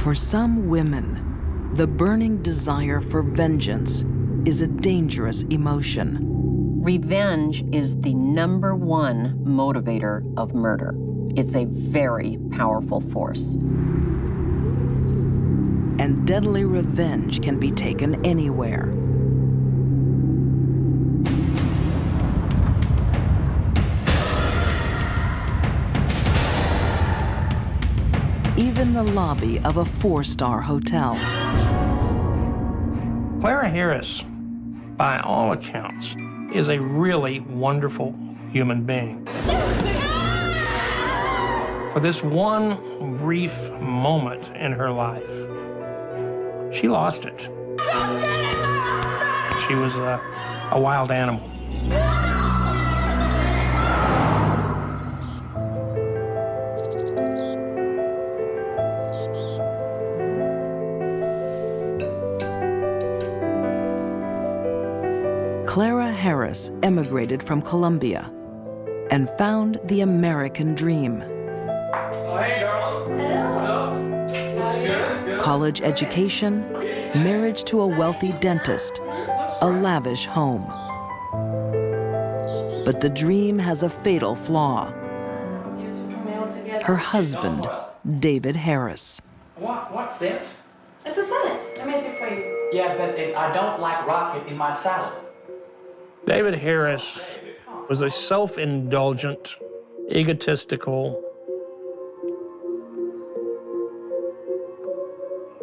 For some women, the burning desire for vengeance is a dangerous emotion. Revenge is the #1 motivator of murder. It's a very powerful force. And deadly revenge can be taken anywhere. Even the lobby of a 4-star hotel. Clara Harris, by all accounts, is a really wonderful human being. For this one brief moment in her life, she lost it. She was a wild animal. Clara Harris emigrated from Colombia and found the American dream. Oh, hey, girl. Hello. What's up? Looks good. College education, marriage to a wealthy dentist, a lavish home. But the dream has a fatal flaw. Her husband, David Harris. What's this? It's a salad. I made it for you. Yeah, but I don't like rocket in my salad. David Harris was a self-indulgent, egotistical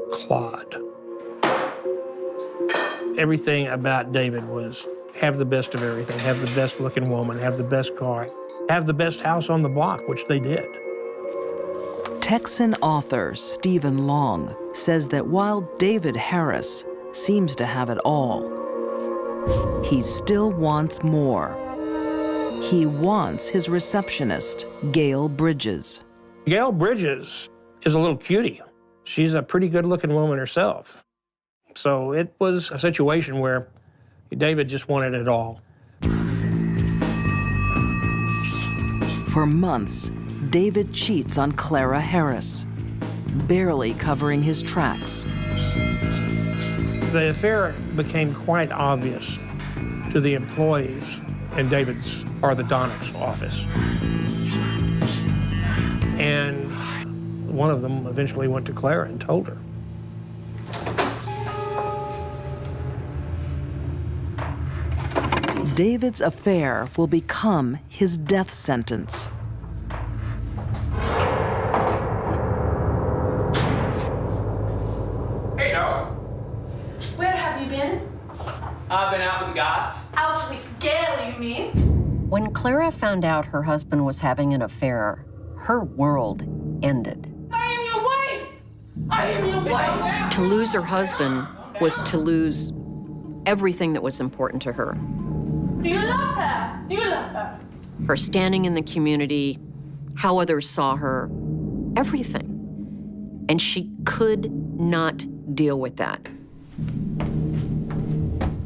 clod. Everything about David was have the best of everything, have the best looking woman, have the best car, have the best house on the block, which they did. Texan author Stephen Long says that while David Harris seems to have it all, he still wants more. He wants his receptionist, Gail Bridges. Gail Bridges is a little cutie. She's a pretty good-looking woman herself. So it was a situation where David just wanted it all. For months, David cheats on Clara Harris, barely covering his tracks. The affair became quite obvious to the employees in David's orthodontist's office. And one of them eventually went to Clara and told her. David's affair will become his death sentence. Hey, Noah. Where have you been? I've been out with the guys. Out with Gail, you mean? When Clara found out her husband was having an affair, her world ended. I am your wife! I am your wife! To lose her husband was to lose everything that was important to her. Do you love her? Do you love her? Her standing in the community, how others saw her, everything. And she could not deal with that.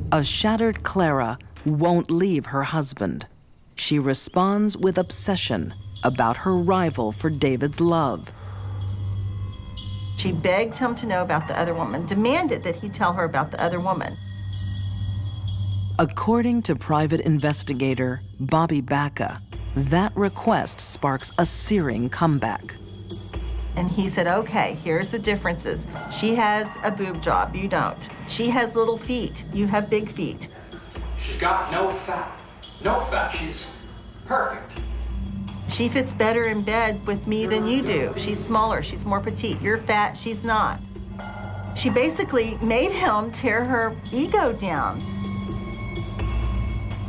A shattered Clara won't leave her husband. She responds with obsession about her rival for David's love. She begged him to know about the other woman, demanded that he tell her about the other woman. According to private investigator Bobby Baca, that request sparks a searing comeback. And he said, okay, here's the differences. She has a boob job, you don't. She has little feet, you have big feet. She's got no fat. No fat. She's perfect. She fits better in bed with me than you do. She's smaller, she's more petite. You're fat, she's not. She basically made him tear her ego down.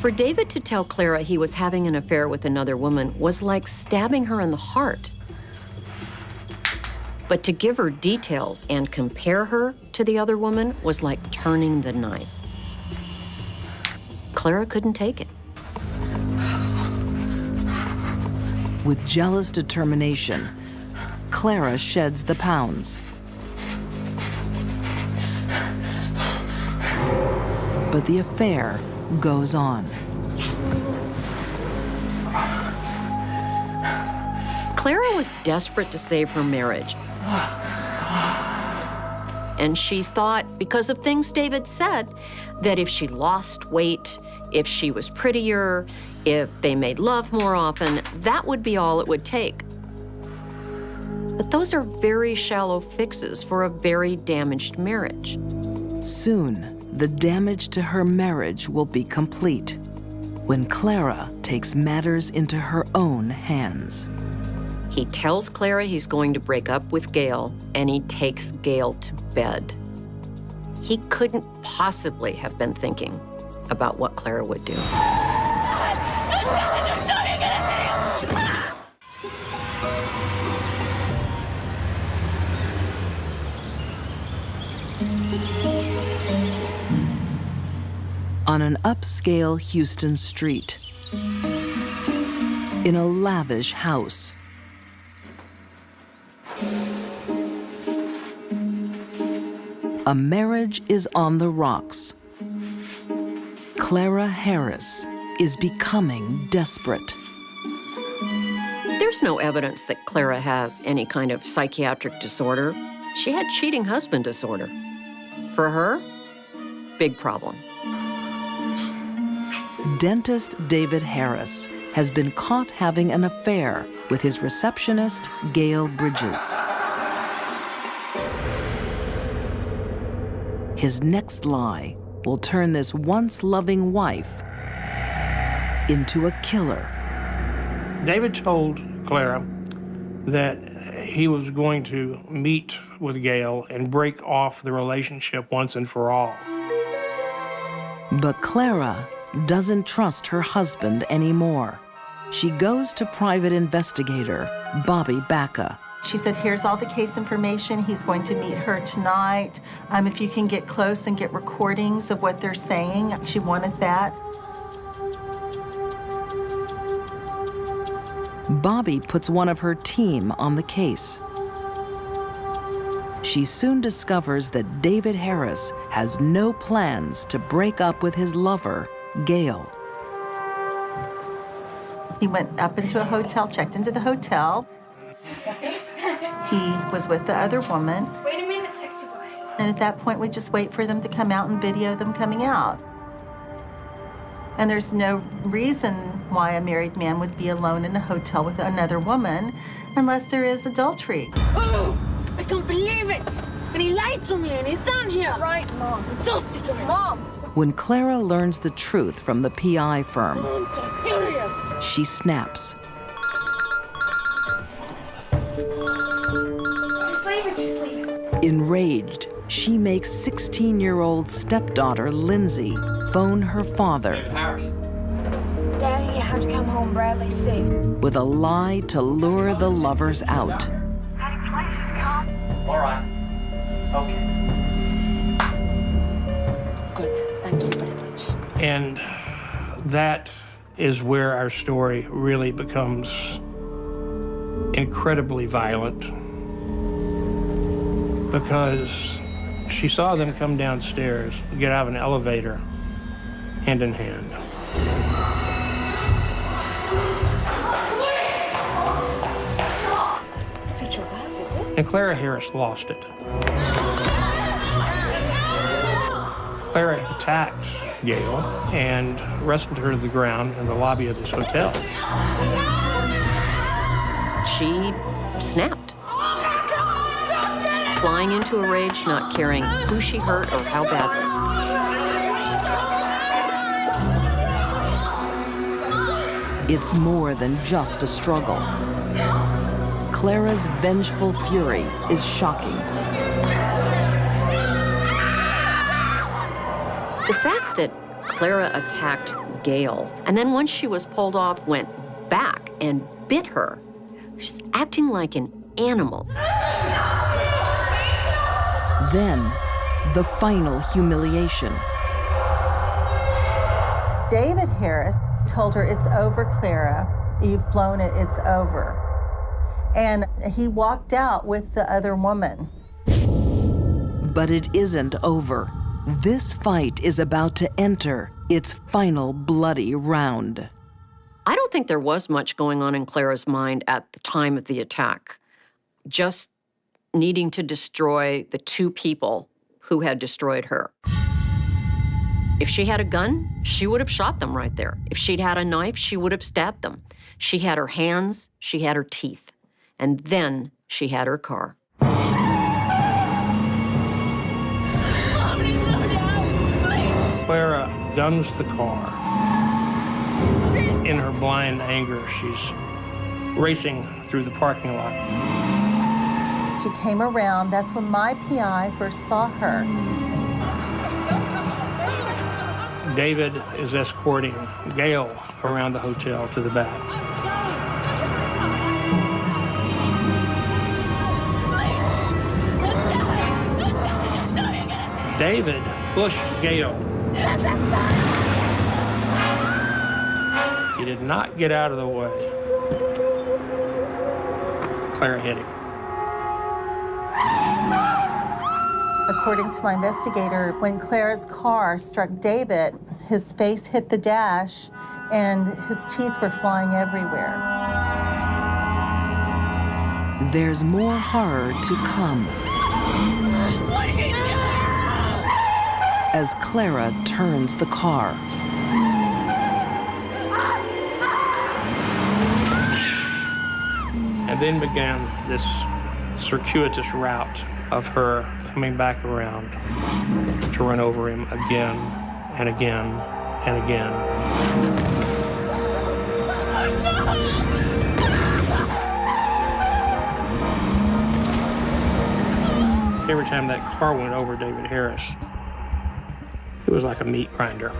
For David to tell Clara he was having an affair with another woman was like stabbing her in the heart. But to give her details and compare her to the other woman was like turning the knife. Clara couldn't take it. With jealous determination, Clara sheds the pounds. But the affair goes on. Clara was desperate to save her marriage. And she thought, because of things David said, that if she lost weight, if she was prettier, if they made love more often, that would be all it would take. But those are very shallow fixes for a very damaged marriage. Soon, the damage to her marriage will be complete when Clara takes matters into her own hands. He tells Clara he's going to break up with Gail, and he takes Gail to bed. He couldn't possibly have been thinking about what Clara would do. On an upscale Houston street, in a lavish house, a marriage is on the rocks. Clara Harris is becoming desperate. There's no evidence that Clara has any kind of psychiatric disorder. She had cheating husband disorder. For her, big problem. Dentist David Harris has been caught having an affair with his receptionist, Gail Bridges. His next lie will turn this once loving wife into a killer. David told Clara that he was going to meet with Gail and break off the relationship once and for all. But Clara doesn't trust her husband anymore. She goes to private investigator Bobby Baca. She said, here's all the case information. He's going to meet her tonight. If you can get close and get recordings of what they're saying. She wanted that. Bobby puts one of her team on the case. She soon discovers that David Harris has no plans to break up with his lover, Gail. He went up into a hotel, checked into the hotel. He was with the other woman. Wait a minute, sexy boy. And at that point, we just wait for them to come out and video them coming out. And there's no reason why a married man would be alone in a hotel with another woman unless there is adultery. Oh, I can't believe it. And he lied to me and he's down here. Right, Mom. I'm so sick of it. Mom. When Clara learns the truth from the PI firm, I'm so furious. she snaps. Just leave it, just leave it. Enraged, she makes 16-year-old stepdaughter Lindsay phone her father Harris. Daddy, you have to come home, Bradley. See. with a lie to lure the lovers out. All right. Okay. Good. Thank you very much. And that is where our story really becomes incredibly violent, because she saw them come downstairs, get out of an elevator, hand in hand. That's what you're about, is it? And Clara Harris lost it. Clara attacked Gail and wrestled her to the ground in the lobby of this hotel. She snapped. Flying into a rage, not caring who she hurt or how badly. It's more than just a struggle. Clara's vengeful fury is shocking. The fact that Clara attacked Gail, and then once she was pulled off, went back and bit her. She's acting like an animal. Then, the final humiliation. David Harris told her, it's over, Clara. You've blown it, it's over. And he walked out with the other woman. But it isn't over. This fight is about to enter its final bloody round. I don't think there was much going on in Clara's mind at the time of the attack. Just needing to destroy the two people who had destroyed her. If she had a gun, she would have shot them right there. If she'd had a knife, she would have stabbed them. She had her hands, she had her teeth, and then she had her car. Clara guns the car. In her blind anger, she's racing through the parking lot. She came around. That's when my PI first saw her. David is escorting Gail around the hotel to the back. David pushed Gail. He did not get out of the way. Clara hit him. According to my investigator, when Clara's car struck David, his face hit the dash and his teeth were flying everywhere. There's more horror to come. As Clara turns the car. And then began this circuitous route of her coming back around to run over him again and again and again. Every time that car went over David Harris, it was like a meat grinder.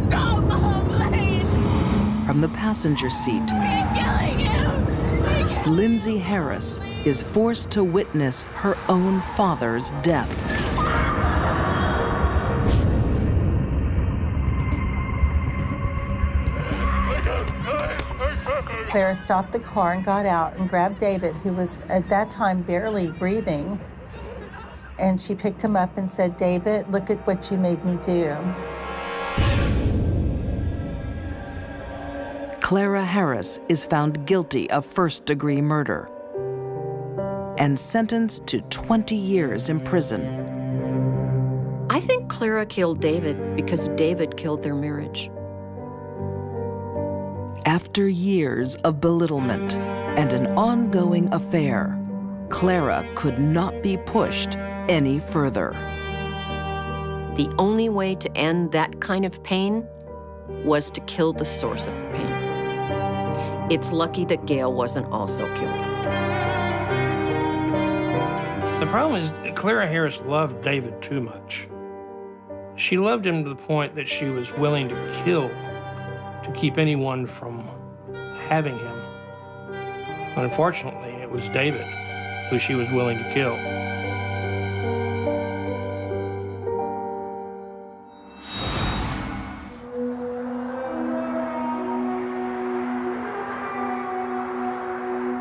Stop, Mom, please. From the passenger seat, We're killing him. Lindsay Harris is forced to witness her own father's death. Clara stopped the car and got out and grabbed David, who was at that time barely breathing. And she picked him up and said, "David, look at what you made me do." Clara Harris is found guilty of first-degree murder and sentenced to 20 years in prison. I think Clara killed David because David killed their marriage. After years of belittlement and an ongoing affair, Clara could not be pushed any further. The only way to end that kind of pain was to kill the source of the pain. It's lucky that Gail wasn't also killed. The problem is that Clara Harris loved David too much. She loved him to the point that she was willing to kill to keep anyone from having him. Unfortunately, it was David who she was willing to kill.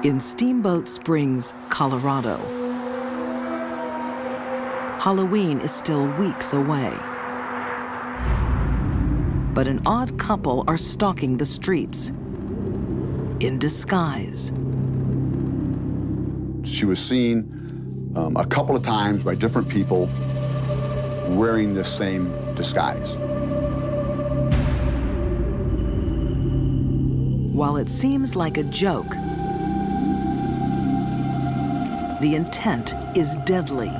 In Steamboat Springs, Colorado, Halloween is still weeks away. But an odd couple are stalking the streets in disguise. She was seen a couple of times by different people wearing this same disguise. While it seems like a joke, the intent is deadly.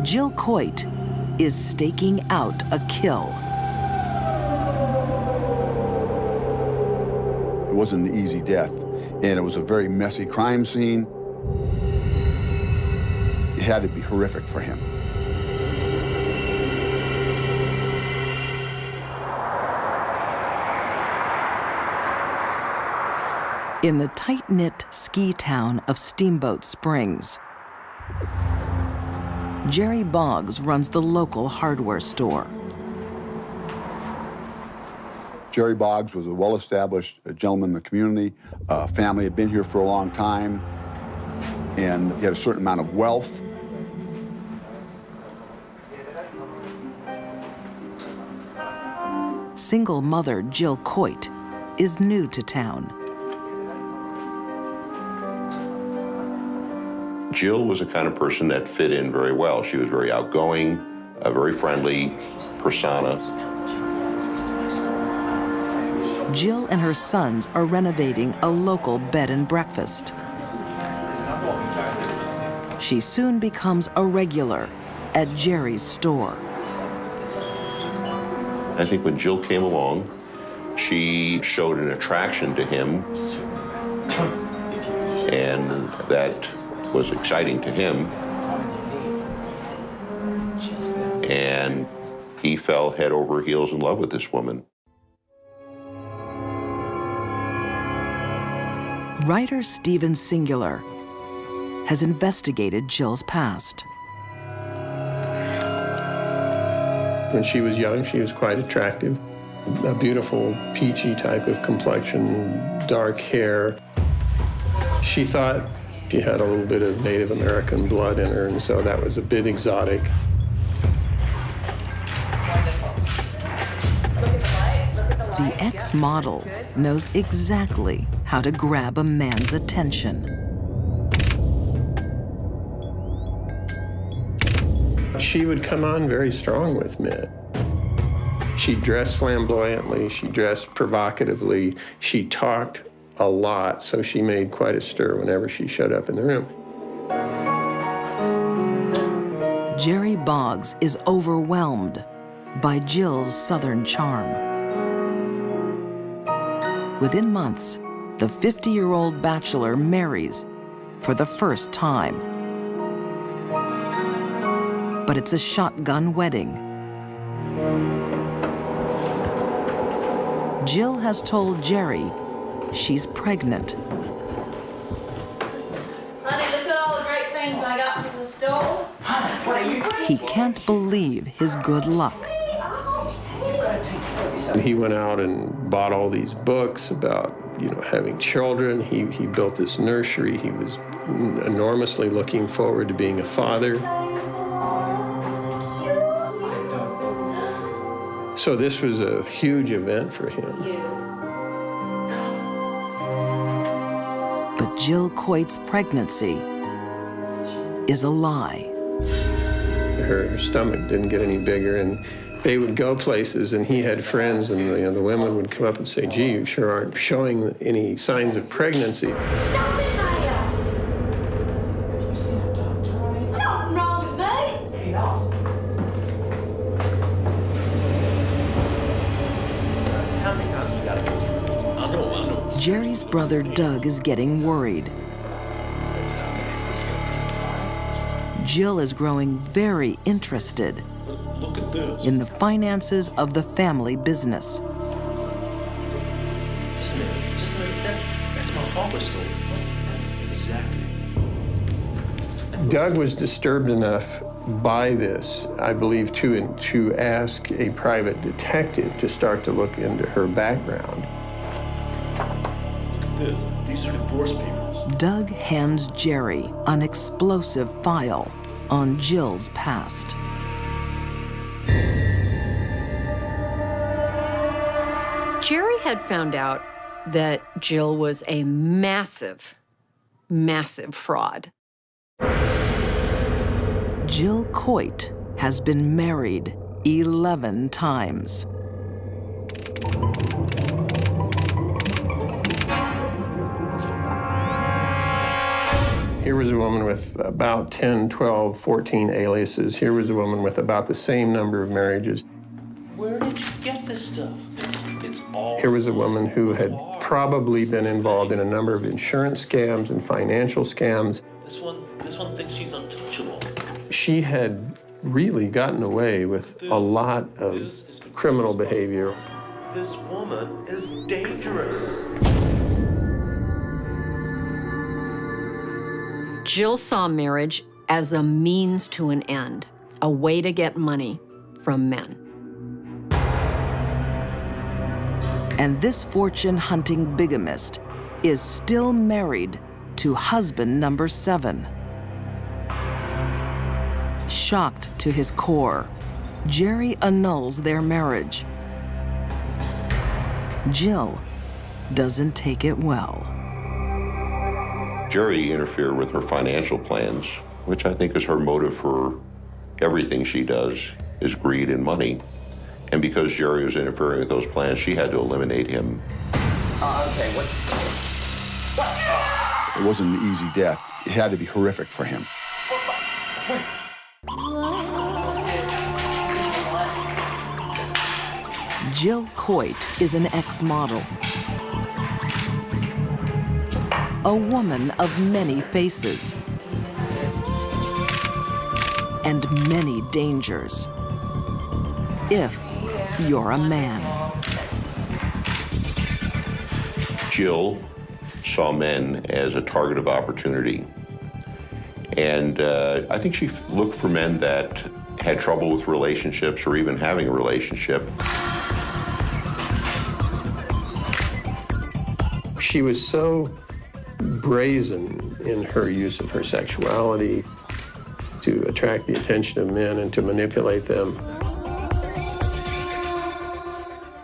Jill Coit is staking out a kill. It wasn't an easy death, and it was a very messy crime scene. It had to be horrific for him. In the tight-knit ski town of Steamboat Springs, Jerry Boggs runs the local hardware store. Jerry Boggs was a well-established gentleman in the community. Family had been here for a long time, and he had a certain amount of wealth. single mother Jill Coit is new to town. Jill was the kind of person that fit in very well. She was very outgoing, a very friendly persona. Jill and her sons are renovating a local bed and breakfast. She soon becomes a regular at Jerry's store. I think when Jill came along, she showed an attraction to him, and that was exciting to him. And he fell head over heels in love with this woman. Writer Stephen Singular has investigated Jill's past. When she was young, she was quite attractive. A beautiful, peachy type of complexion, dark hair. She thought she had a little bit of Native American blood in her, and so that was a bit exotic. The ex-model knows exactly how to grab a man's attention. She would come on very strong with men. She dressed flamboyantly, she dressed provocatively, she talked a lot, so she made quite a stir whenever she showed up in the room. Jerry Boggs is overwhelmed by Jill's Southern charm. Within months, the 50-year-old bachelor marries for the first time. But it's a shotgun wedding. Jill has told Jerry she's pregnant. Honey, look at all the great things I got from the store. He can't believe his good luck. He went out and bought all these books about, having children. He built this nursery. He was enormously looking forward to being a father. So this was a huge event for him. But Jill Coit's pregnancy is a lie. Her stomach didn't get any bigger, and they would go places, and he had friends, and the women would come up and say, "Gee, you sure aren't showing any signs of pregnancy." Stop it, Maya! You seen a doctor, honey? Nothing wrong with me. Hey, no. How many times you gotta go? I know. Jerry's brother Doug is getting worried. Jill is growing very interested Look at this. in the finances of the family business. Just a minute. That's my hardware store. Exactly. Doug was disturbed enough by this, I believe, to ask a private detective to start to look into her background. Look at this. These are divorce papers. Doug hands Jerry an explosive file on Jill's past. Jerry had found out that Jill was a massive, massive fraud. Jill Coit has been married 11 times. Here was a woman with about 10, 12, 14 aliases. Here was a woman with about the same number of marriages. Where did you get this stuff? It's all. Here was a woman who had probably been involved in a number of insurance scams and financial scams. This one thinks she's untouchable. She had really gotten away with a lot of criminal behavior. This woman is dangerous. Jill saw marriage as a means to an end, a way to get money from men. And this fortune-hunting bigamist is still married to husband number 7. Shocked to his core, Jerry annuls their marriage. Jill doesn't take it well. Jerry interfered with her financial plans, which I think is her motive for everything she does, is greed and money. And because Jerry was interfering with those plans, she had to eliminate him. Okay, what? It wasn't an easy death. It had to be horrific for him. Jill Coit is an ex-model. A woman of many faces and many dangers. If you're a man. Jill saw men as a target of opportunity. And I think she looked for men that had trouble with relationships or even having a relationship. She was so brazen in her use of her sexuality to attract the attention of men and to manipulate them.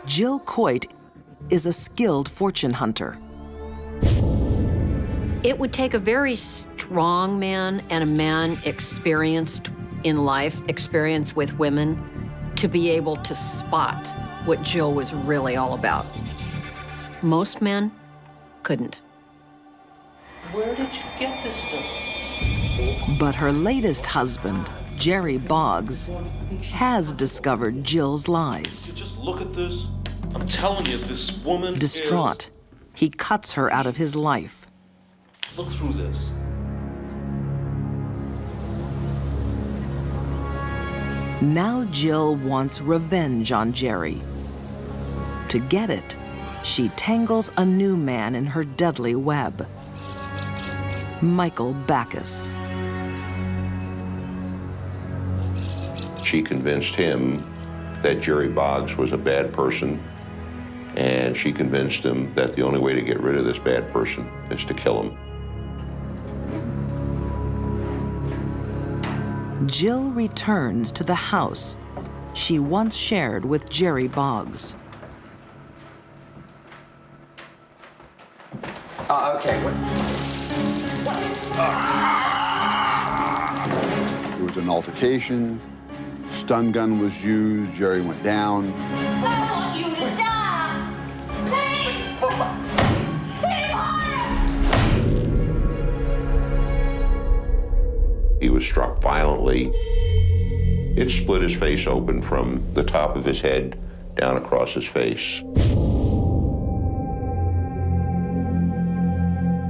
Jill Coit is a skilled fortune hunter. It would take a very strong man and a man experienced in life, experience with women, to be able to spot what Jill was really all about. Most men couldn't. Where did you get this stuff? But her latest husband, Jerry Boggs, has discovered Jill's lies. Just look at this. I'm telling you, this woman Distraught, he cuts her out of his life. Look through this. Now Jill wants revenge on Jerry. To get it, she tangles a new man in her deadly web. Michael Backus. She convinced him that Jerry Boggs was a bad person, and she convinced him that the only way to get rid of this bad person is to kill him. Jill returns to the house she once shared with Jerry Boggs. Okay, what? There was an altercation. Stun gun was used. Jerry went down. I want you to die! Please! He was struck violently. It split his face open from the top of his head down across his face.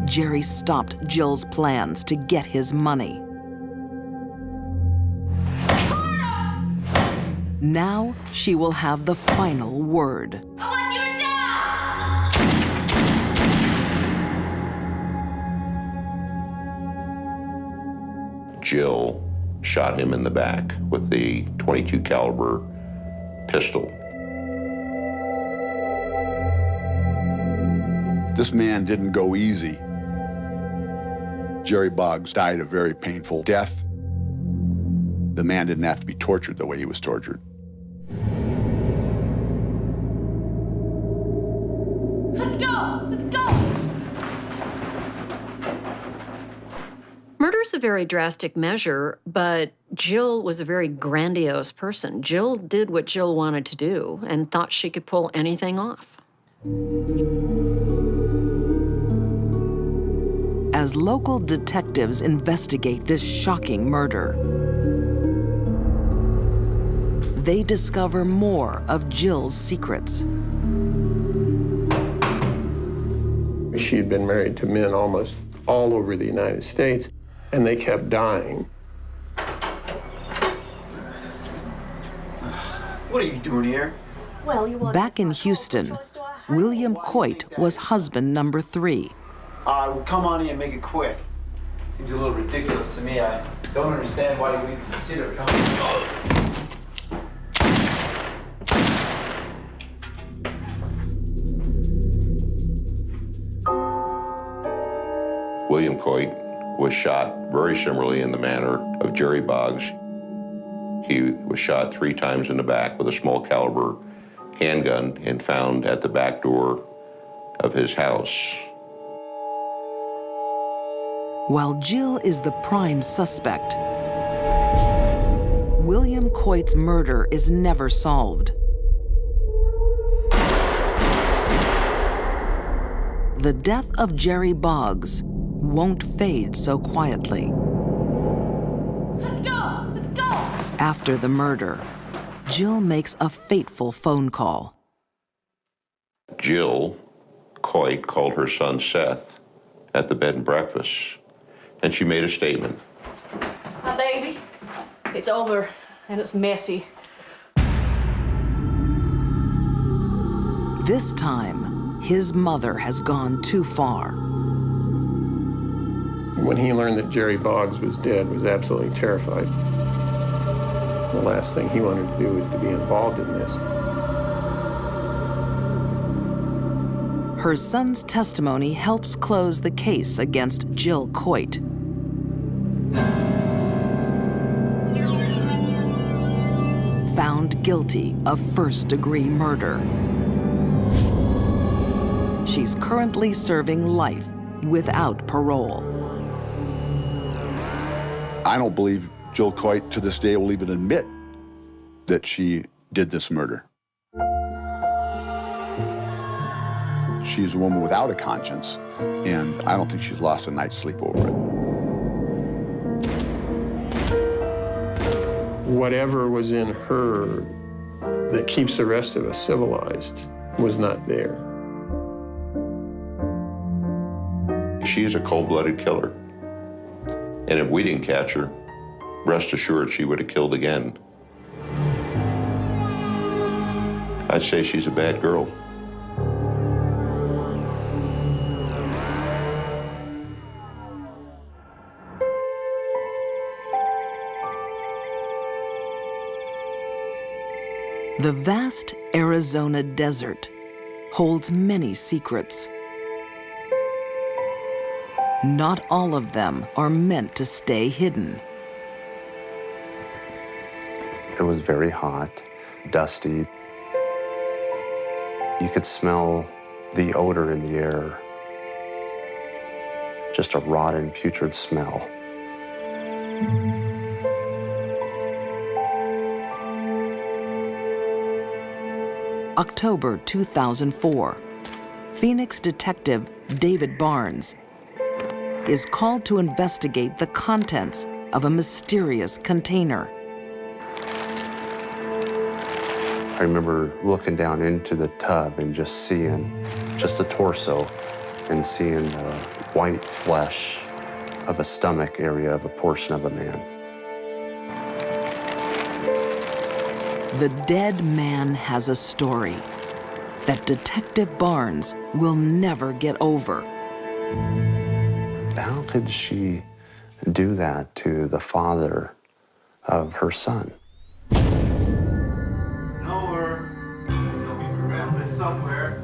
Jerry stopped Jill's plans to get his money. Now she will have the final word. I want you to die! Jill shot him in the back with the .22 caliber pistol. This man didn't go easy. Jerry Boggs died a very painful death. The man didn't have to be tortured the way he was tortured. Let's go! Let's go! Murder's a very drastic measure, but Jill was a very grandiose person. Jill did what Jill wanted to do and thought she could pull anything off. As local detectives investigate this shocking murder, they discover more of Jill's secrets. She had been married to men almost all over the United States, and they kept dying. What are you doing here? Well, you want Back in Houston, William Coit was husband number 3. Well, come on in and make it quick. Seems a little ridiculous to me. I don't understand why you would even consider coming. William Coit was shot very similarly in the manner of Jerry Boggs. He was shot 3 times in the back with a small caliber handgun and found at the back door of his house. While Jill is the prime suspect, William Coyte's murder is never solved. The death of Jerry Boggs won't fade so quietly. Let's go! Let's go! After the murder, Jill makes a fateful phone call. Jill Coyte called her son Seth at the bed and breakfast, and she made a statement. Hi, baby. It's over, and it's messy. This time, his mother has gone too far. When he learned that Jerry Boggs was dead, was absolutely terrified. The last thing he wanted to do was to be involved in this. Her son's testimony helps close the case against Jill Coyte. Found guilty of first-degree murder. She's currently serving life without parole. I don't believe Jill Coyte to this day will even admit that she did this murder. She's a woman without a conscience, and I don't think she's lost a night's sleep over it. Whatever was in her that keeps the rest of us civilized was not there. She is a cold-blooded killer. And if we didn't catch her, rest assured she would have killed again. I'd say she's a bad girl. The vast Arizona desert holds many secrets. Not all of them are meant to stay hidden. It was very hot, dusty. You could smell the odor in the air. Just a rotten, putrid smell. October 2004, Phoenix detective David Barnes is called to investigate the contents of a mysterious container. I remember looking down into the tub and just seeing just a torso and seeing the white flesh of a stomach area of a portion of a man. The dead man has a story that Detective Barnes will never get over. How could she do that to the father of her son? Over. He'll be around this somewhere.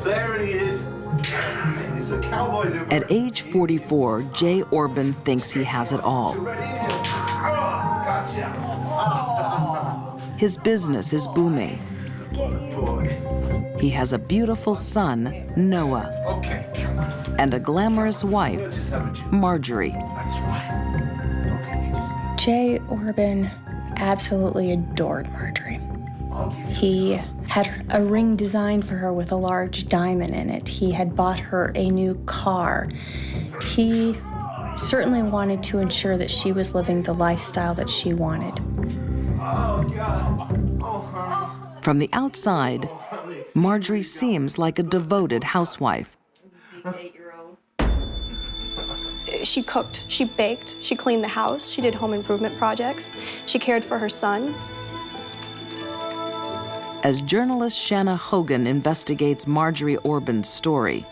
There he is. He's the cowboys. At age 44, Jay Orban thinks he has it all. Gotcha. His business is booming. He has a beautiful son, Noah, Okay, come on. and a glamorous wife, Just have a Marjorie. That's right. Okay, you just. Jay Orban absolutely adored Marjorie. He had a ring designed for her with a large diamond in it. He had bought her a new car. He certainly wanted to ensure that she was living the lifestyle that she wanted. Oh, God. Oh, honey. From the outside, Marjorie seems like a devoted housewife. She cooked, she baked, she cleaned the house, she did home improvement projects, she cared for her son. As journalist Shanna Hogan investigates Marjorie Orban's story,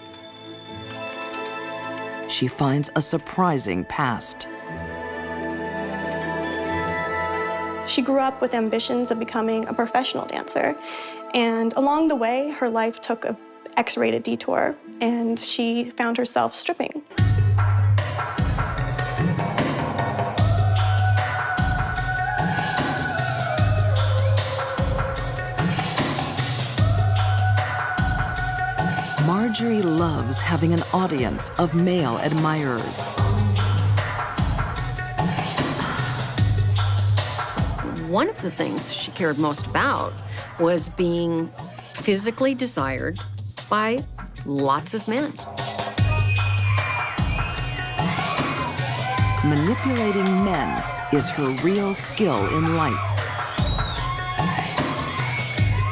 she finds a surprising past. She grew up with ambitions of becoming a professional dancer, and along the way, her life took an X-rated detour, and she found herself stripping. Marjorie loves having an audience of male admirers. One of the things she cared most about was being physically desired by lots of men. Manipulating men is her real skill in life.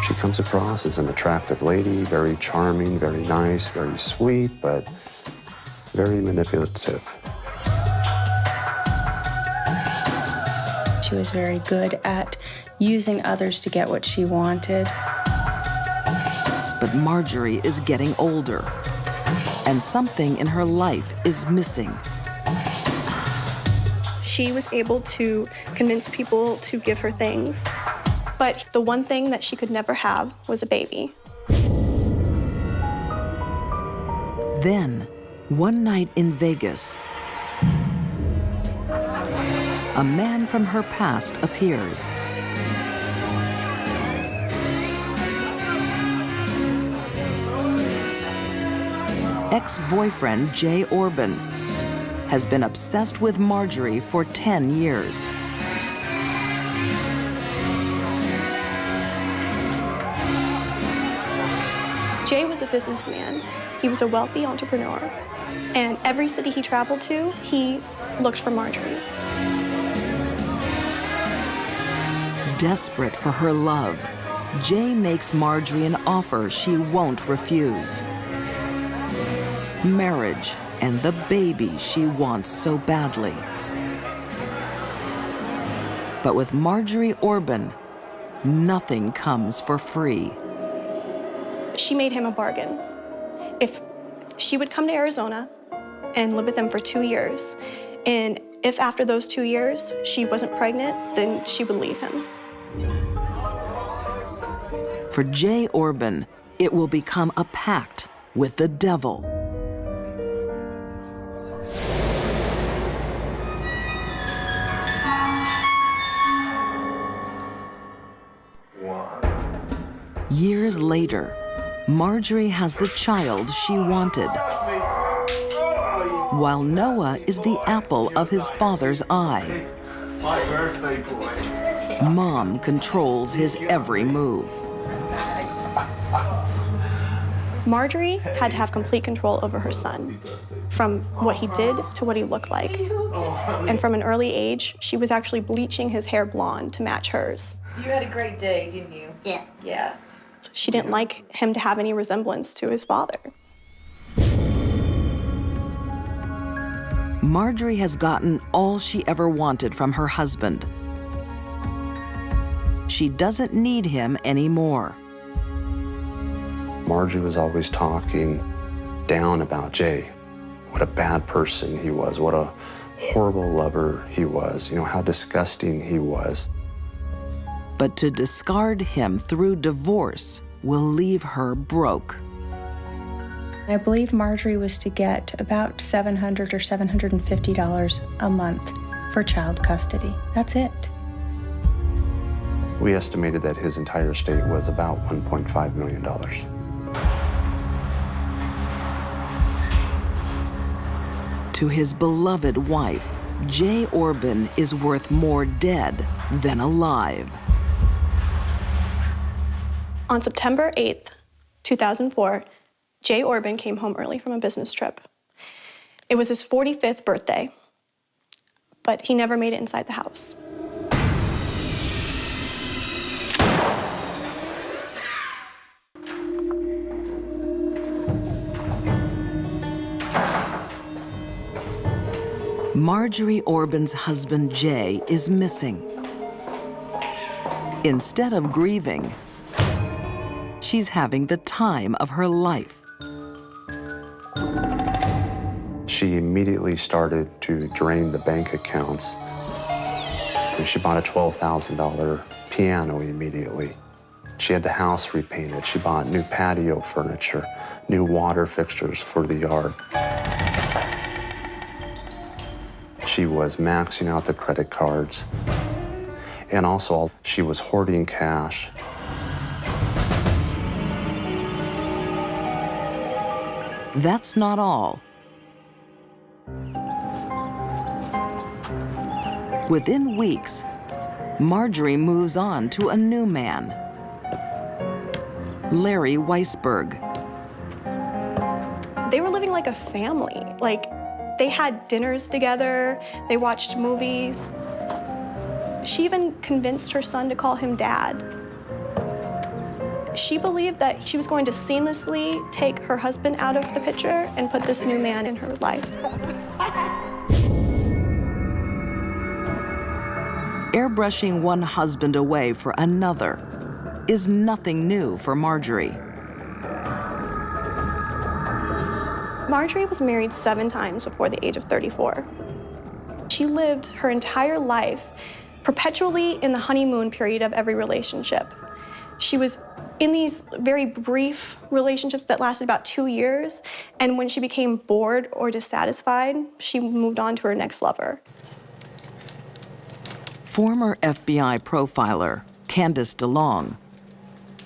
She comes across as an attractive lady, very charming, very nice, very sweet, but very manipulative. She was very good at using others to get what she wanted. But Marjorie is getting older, and something in her life is missing. She was able to convince people to give her things, but the one thing that she could never have was a baby. Then, one night in Vegas, a man from her past appears. Ex-boyfriend Jay Orban has been obsessed with Marjorie for 10 years. Jay was a businessman. He was a wealthy entrepreneur. And every city he traveled to, he looked for Marjorie. Desperate for her love, Jay makes Marjorie an offer she won't refuse. Marriage and the baby she wants so badly. But with Marjorie Orban, nothing comes for free. She made him a bargain. If she would come to Arizona and live with them for 2 years, and if after those 2 years she wasn't pregnant, then she would leave him. For Jay Orban, it will become a pact with the devil. Years later, Marjorie has the child she wanted, while Noah is the apple of his father's eye. My birthday boy. Mom controls his every move. Marjorie had to have complete control over her son, from what he did to what he looked like. And from an early age, she was actually bleaching his hair blonde to match hers. You had a great day, didn't you? Yeah. Yeah. So she didn't like him to have any resemblance to his father. Marjorie has gotten all she ever wanted from her husband. She doesn't need him anymore. Marjorie was always talking down about Jay. What a bad person he was, what a horrible lover he was, you know, how disgusting he was. But to discard him through divorce will leave her broke. I believe Marjorie was to get about $700 or $750 a month for child custody. That's it. We estimated that his entire estate was about $1.5 million. To his beloved wife, Jay Orban is worth more dead than alive. On September 8th, 2004, Jay Orban came home early from a business trip. It was his 45th birthday, but he never made it inside the house. Marjorie Orban's husband, Jay, is missing. Instead of grieving, she's having the time of her life. She immediately started to drain the bank accounts. And she bought a $12,000 piano immediately. She had the house repainted. She bought new patio furniture, new water fixtures for the yard. She was maxing out the credit cards. And also, she was hoarding cash. That's not all. Within weeks, Marjorie moves on to a new man, Larry Weisberg. They were living like a family. Like, they had dinners together, they watched movies. She even convinced her son to call him Dad. She believed that she was going to seamlessly take her husband out of the picture and put this new man in her life. Airbrushing one husband away for another is nothing new for Marjorie. Marjorie was married 7 times before the age of 34. She lived her entire life perpetually in the honeymoon period of every relationship. She was in these very brief relationships that lasted about 2 years, and when she became bored or dissatisfied, she moved on to her next lover. Former FBI profiler Candice DeLong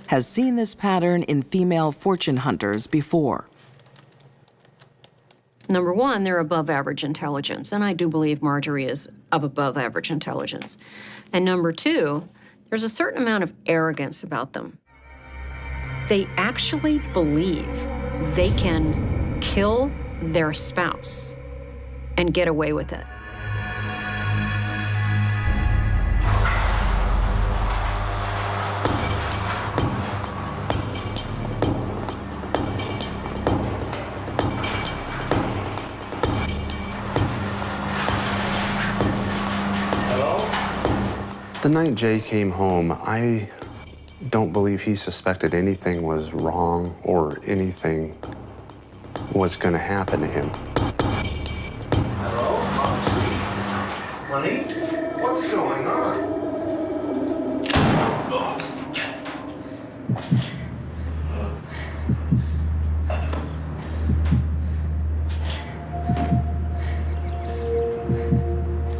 has seen this pattern in female fortune hunters before. Number one, they're above average intelligence, and I do believe Marjorie is of above average intelligence. And number two, there's a certain amount of arrogance about them. They actually believe they can kill their spouse and get away with it. The night Jay came home, I don't believe he suspected anything was wrong or anything was going to happen to him. Hello, Marjorie? Honey, what's going on?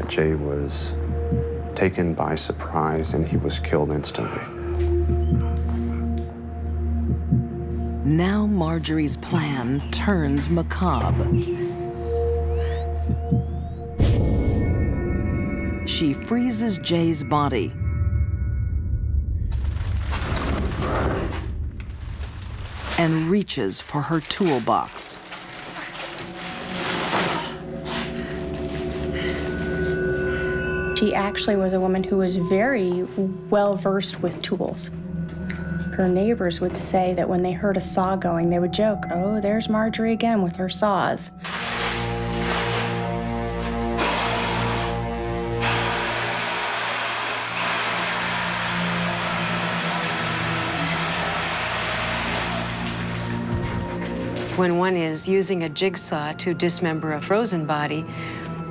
Jay was taken by surprise and he was killed instantly. Now Marjorie's plan turns macabre. She freezes Jay's body and reaches for her toolbox. She actually was a woman who was very well versed with tools. Her neighbors would say that when they heard a saw going, they would joke, "Oh, there's Marjorie again with her saws." When one is using a jigsaw to dismember a frozen body,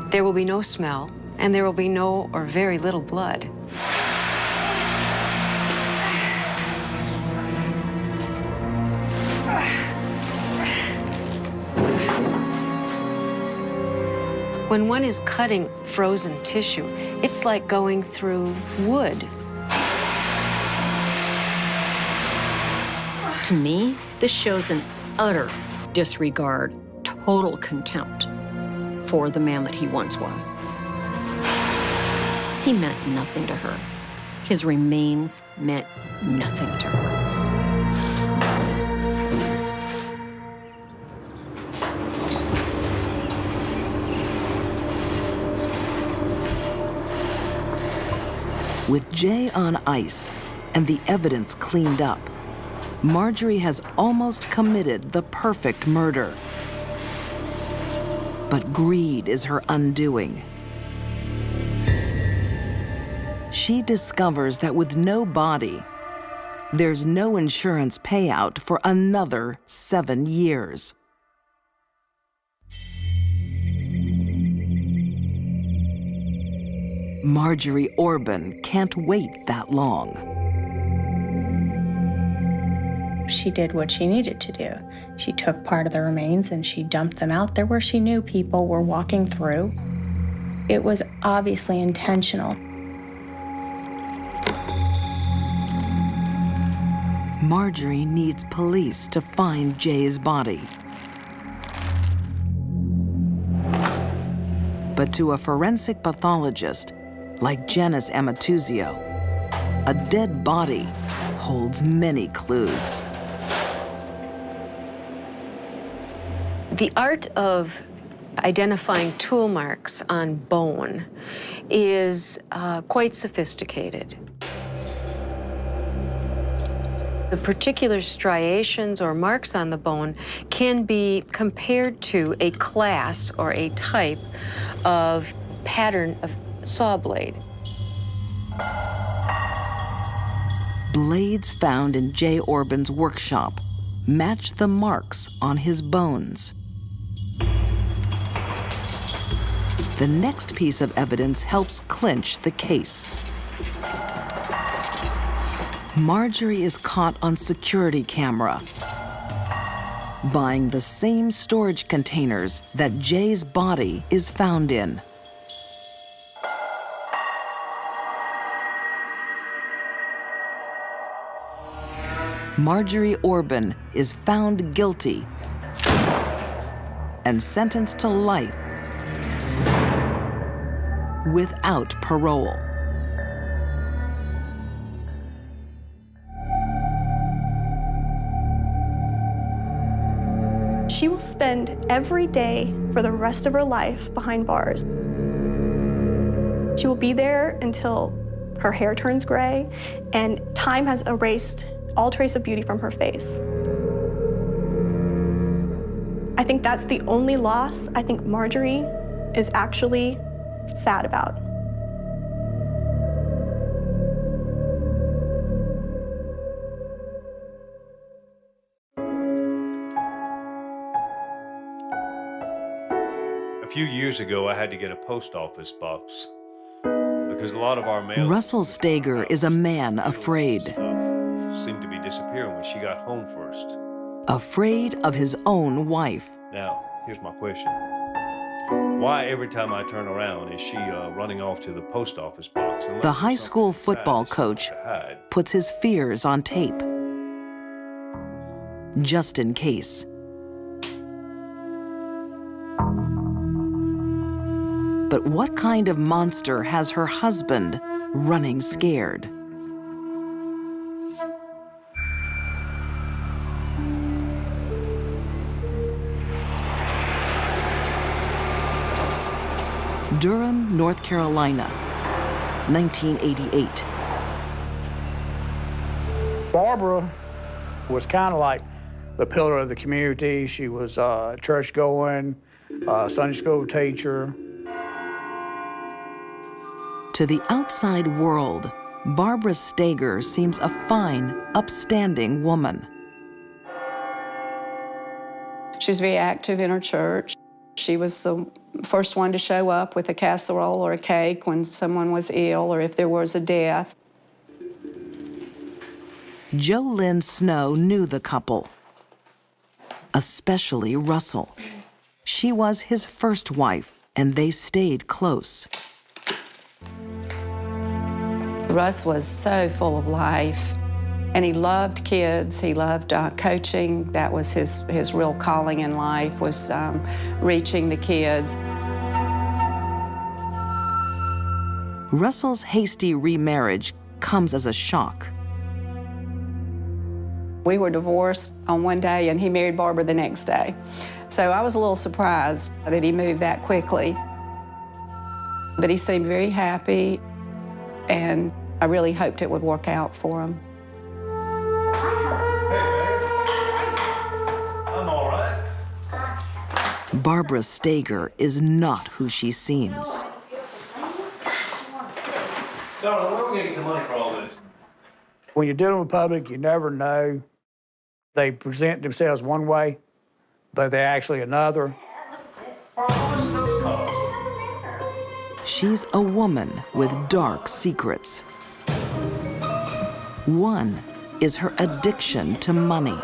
there will be no smell, and there will be no or very little blood. When one is cutting frozen tissue, it's like going through wood. To me, this shows an utter disregard, total contempt for the man that he once was. He meant nothing to her. His remains meant nothing to her. With Jay on ice and the evidence cleaned up, Marjorie has almost committed the perfect murder. But greed is her undoing. She discovers that with no body, there's no insurance payout for another 7 years. Marjorie Orban can't wait that long. She did what she needed to do. She took part of the remains and she dumped them out there where she knew people were walking through. It was obviously intentional. Marjorie needs police to find Jay's body. But to a forensic pathologist like Janice Amatuzio, a dead body holds many clues. The art of identifying tool marks on bone is quite sophisticated. The particular striations or marks on the bone can be compared to a class or a type of pattern of saw blade. Blades found in Jay Orban's workshop match the marks on his bones. The next piece of evidence helps clinch the case. Marjorie is caught on security camera, buying the same storage containers that Jay's body is found in. Marjorie Orban is found guilty and sentenced to life without parole. She will spend every day for the rest of her life behind bars. She will be there until her hair turns gray and time has erased all trace of beauty from her face. I think that's the only loss I think Marjorie is actually sad about. A few years ago, I had to get a post office box because a lot of our mail... Russell Stager is a man afraid. ...seemed to be disappearing when she got home first. Afraid of his own wife. Now, here's my question. Why every time I turn around is she running off to the post office box? The high school football coach puts his fears on tape, just in case. But what kind of monster has her husband running scared? Durham, North Carolina, 1988. Barbara was kind of like the pillar of the community. She was church-going, Sunday school teacher. To the outside world, Barbara Stager seems a fine, upstanding woman. She was very active in her church. She was the first one to show up with a casserole or a cake when someone was ill or if there was a death. Jo Lynn Snow knew the couple, especially Russell. She was his first wife, and they stayed close. Russ was so full of life, and he loved kids. He loved coaching. That was his real calling in life, was reaching the kids. Russell's hasty remarriage comes as a shock. We were divorced on one day, and he married Barbara the next day. So I was a little surprised that he moved that quickly. But he seemed very happy, and I really hoped it would work out for him. I'm all right. Barbara Stager is not who she seems. Darling, where are we going to get the money for all this? When you're dealing with public, you never know. They present themselves one way, but they're actually another. She's a woman with dark secrets. One is her addiction to money.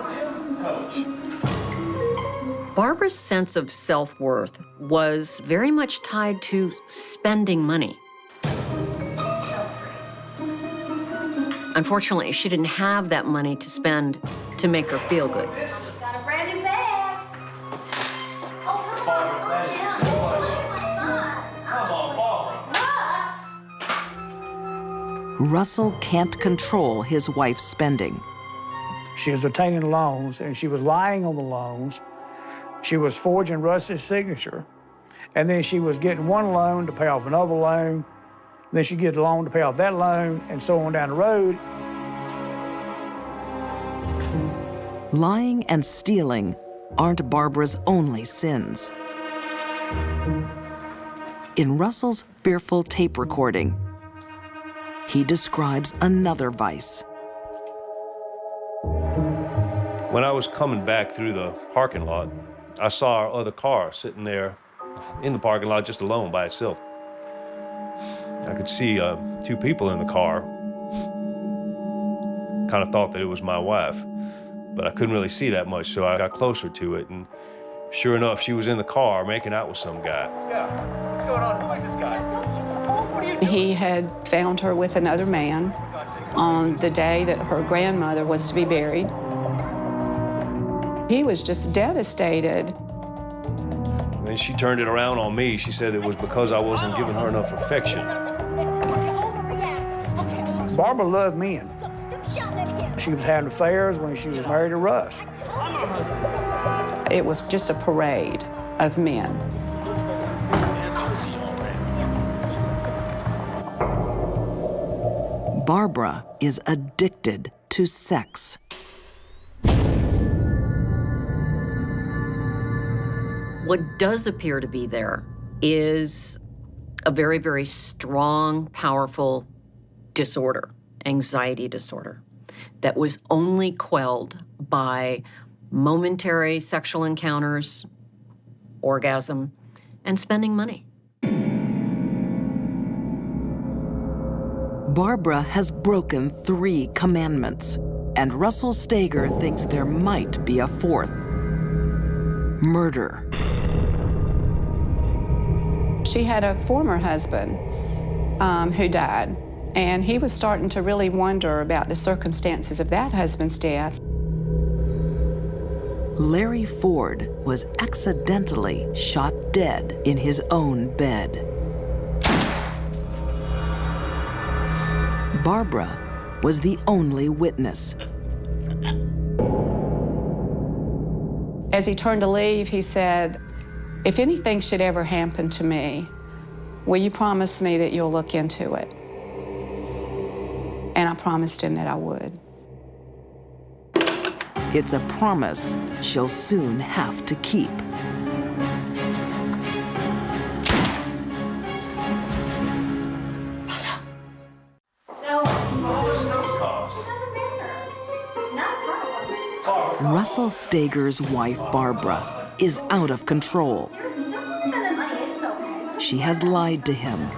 Barbara's sense of self-worth was very much tied to spending money. Unfortunately, she didn't have that money to spend to make her feel good. Got a brand new bag. Oh, come on. Russell can't control his wife's spending. She was obtaining loans, and she was lying on the loans. She was forging Russ's signature, and then she was getting one loan to pay off another loan. Then she'd get a loan to pay off that loan, and so on down the road. Lying and stealing aren't Barbara's only sins. In Russell's fearful tape recording, he describes another vice. When I was coming back through the parking lot, I saw our other car sitting there in the parking lot just alone by itself. I could see 2 people in the car. Kind of thought that it was my wife, but I couldn't really see that much, so I got closer to it, and sure enough, she was in the car making out with some guy. Yeah, what's going on? Who is this guy? What are you doing? He had found her with another man on the day that her grandmother was to be buried. He was just devastated. When she turned it around on me, she said it was because I wasn't giving her enough affection. Barbara loved men. She was having affairs when she was married to Russ. It was just a parade of men. Barbara is addicted to sex. What does appear to be there is a very, very strong, powerful disorder, anxiety disorder, that was only quelled by momentary sexual encounters, orgasm, and spending money. Barbara has broken 3 commandments, and Russell Steger thinks there might be a 4th: murder. She had a former husband who died, and he was starting to really wonder about the circumstances of that husband's death. Larry Ford was accidentally shot dead in his own bed. Barbara was the only witness. As he turned to leave, he said, "If anything should ever happen to me, will you promise me that you'll look into it?" And I promised him that I would. It's a promise she'll soon have to keep. Russell Steger's wife, Barbara, is out of control. She has lied to him,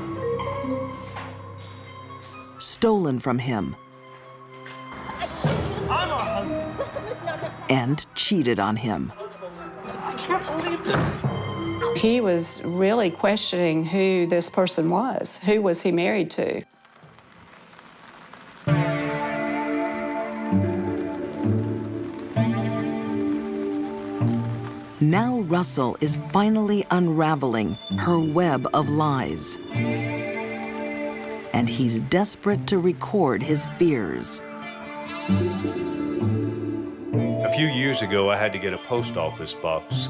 stolen from him, and cheated on him. He was really questioning who this person was. Who was he married to? Now Russell is finally unraveling her web of lies. And he's desperate to record his fears. A few years ago, I had to get a post office box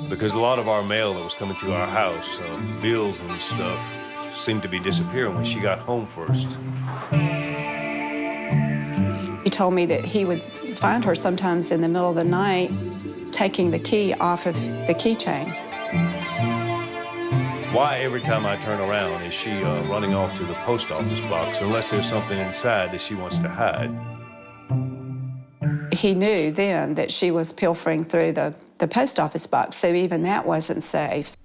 because a lot of our mail that was coming to our house, bills and stuff, seemed to be disappearing when she got home first. He told me that he would find her sometimes in the middle of the night taking the key off of the keychain. Why every time I turn around is she running off to the post office box unless there's something inside that she wants to hide? He knew then that she was pilfering through the post office box, so even that wasn't safe.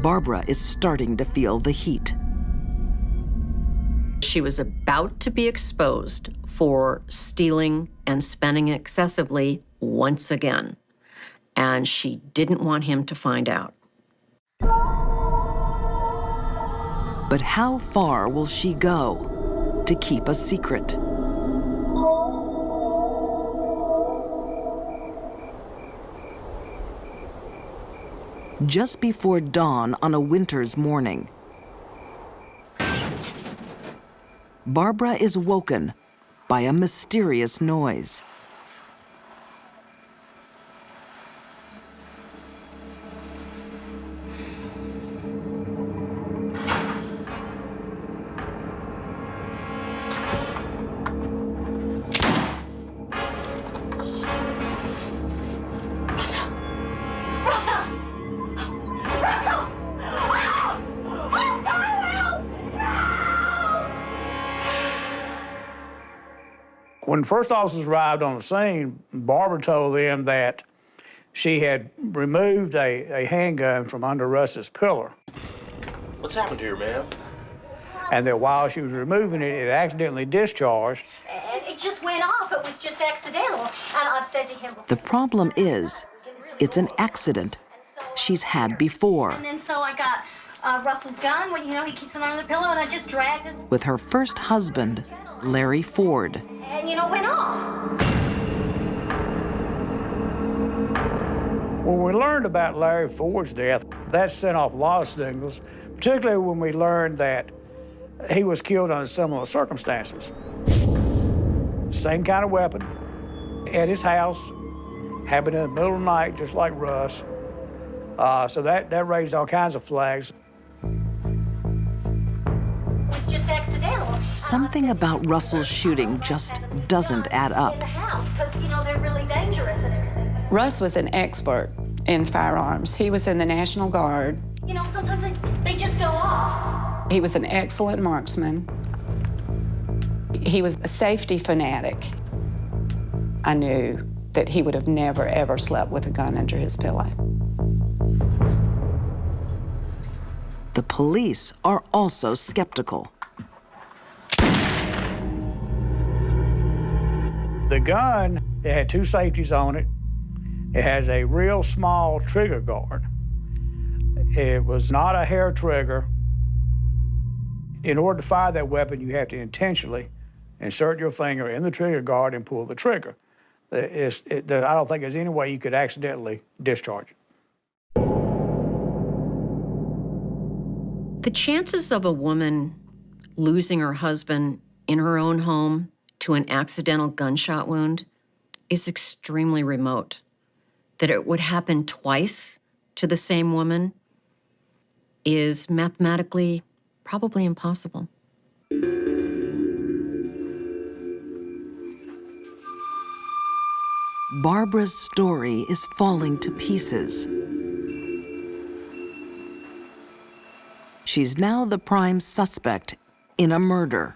Barbara is starting to feel the heat. She was about to be exposed for stealing and spending excessively once again, and she didn't want him to find out. But how far will she go to keep a secret? Just before dawn on a winter's morning, Barbara is woken by a mysterious noise. When first officers arrived on the scene, Barbara told them that she had removed a handgun from under Russ's pillar. What's happened here, ma'am? And that while she was removing it, it accidentally discharged. And it just went off. It was just accidental. And I've said to him... The problem is, it's an accident she's had before. And then so I got Russell's gun. Well, you know, he keeps it under the pillow, and I just dragged it. With her first husband, Larry Ford. And, you know, went off. When we learned about Larry Ford's death, that sent off a lot of signals, particularly when we learned that he was killed under similar circumstances. Same kind of weapon, at his house, happened in the middle of the night, just like Russ. So that raised all kinds of flags. It was just accidental. Something about Russell's shooting just doesn't add up. In the house, because, you know, they're really dangerous and everything. Russ was an expert in firearms. He was in the National Guard. You know, sometimes they just go off. He was an excellent marksman. He was a safety fanatic. I knew that he would have never, ever slept with a gun under his pillow. The police are also skeptical. The gun, it had two safeties on it. It has a real small trigger guard. It was not a hair trigger. In order to fire that weapon, you have to intentionally insert your finger in the trigger guard and pull the trigger. I don't think there's any way you could accidentally discharge it. The chances of a woman losing her husband in her own home to an accidental gunshot wound is extremely remote. That it would happen twice to the same woman is mathematically probably impossible. Barbara's story is falling to pieces. She's now the prime suspect in a murder.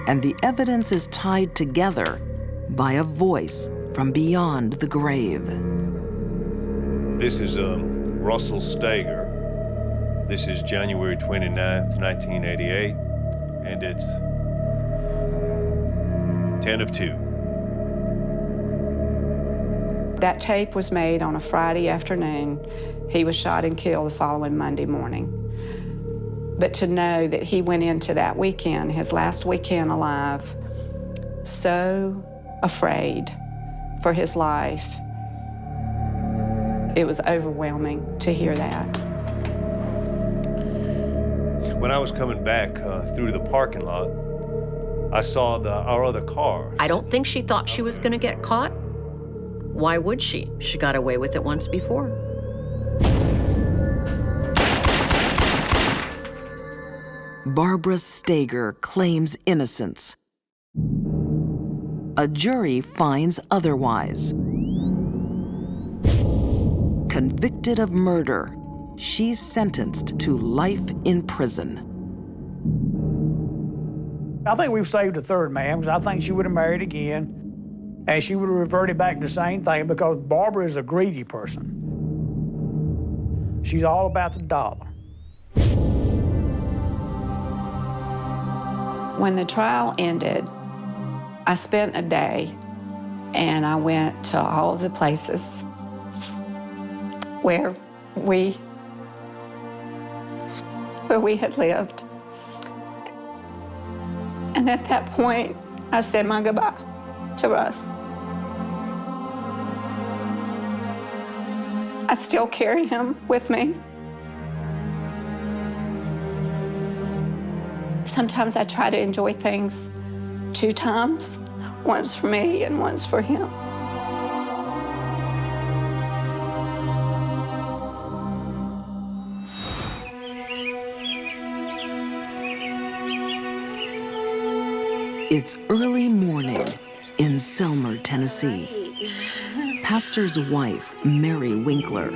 And the evidence is tied together by a voice from beyond the grave. This is Russell Steger. This is January 29th, 1988, and it's 10 of 2. That tape was made on a Friday afternoon. He was shot and killed the following Monday morning. But to know that he went into that weekend, his last weekend alive, so afraid for his life, it was overwhelming to hear that. When I was coming back through the parking lot, I saw our other car. I don't think she thought she was going to get caught. Why would she? She got away with it once before. Barbara Steger claims innocence. A jury finds otherwise. Convicted of murder, she's sentenced to life in prison. I think we've saved a third man, because I think she would have married again, and she would have reverted back to the same thing, because Barbara is a greedy person. She's all about the dollar. When the trial ended, I spent a day and I went to all of the places where we had lived. And And at that point, I said my goodbye to Russ. I still carry him with me. Sometimes I try to enjoy things 2 times, once for me and once for him. It's early morning in Selmer, Tennessee. Pastor's wife, Mary Winkler,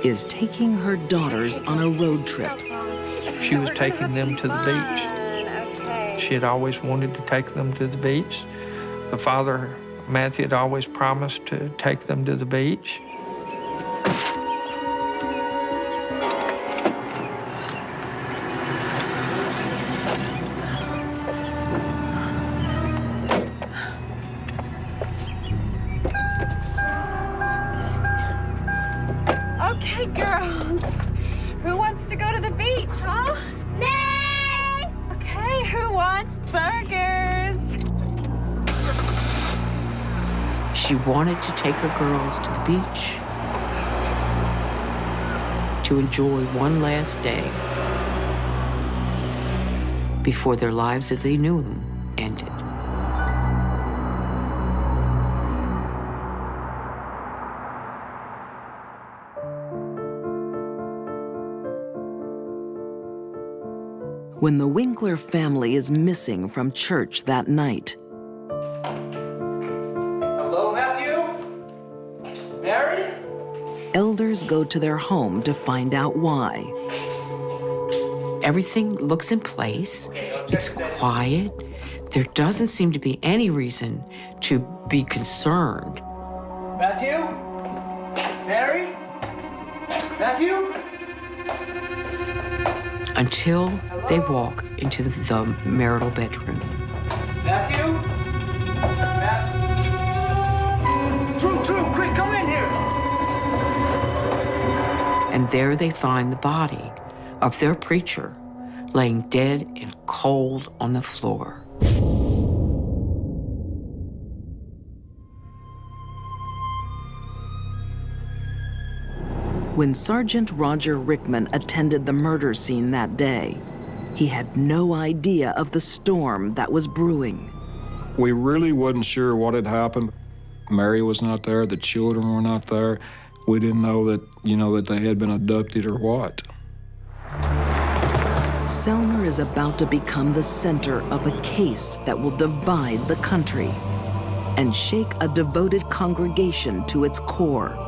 is taking her daughters on a road trip. She was taking them to the beach. She had always wanted to take them to the beach. The father, Matthew, had always promised to take them to the beach. Okay, girls. Who wants to go to the beach, huh? Me! Okay, who wants burgers? She wanted to take her girls to the beach to enjoy one last day before their lives as they knew them ended. When the Winkler family is missing from church that night, Hello, Matthew? Mary? elders go to their home to find out why. Everything looks in place. It's quiet. There doesn't seem to be any reason to be concerned. Matthew? Mary? Matthew? Until they walk into the marital bedroom. Matthew? Drew, quick, come in here! And there they find the body of their preacher laying dead and cold on the floor. When Sergeant Roger Rickman attended the murder scene that day, he had no idea of the storm that was brewing. We really wasn't sure what had happened. Mary was not there, the children were not there. We didn't know that, that they had been abducted or what. Selmer is about to become the center of a case that will divide the country and shake a devoted congregation to its core.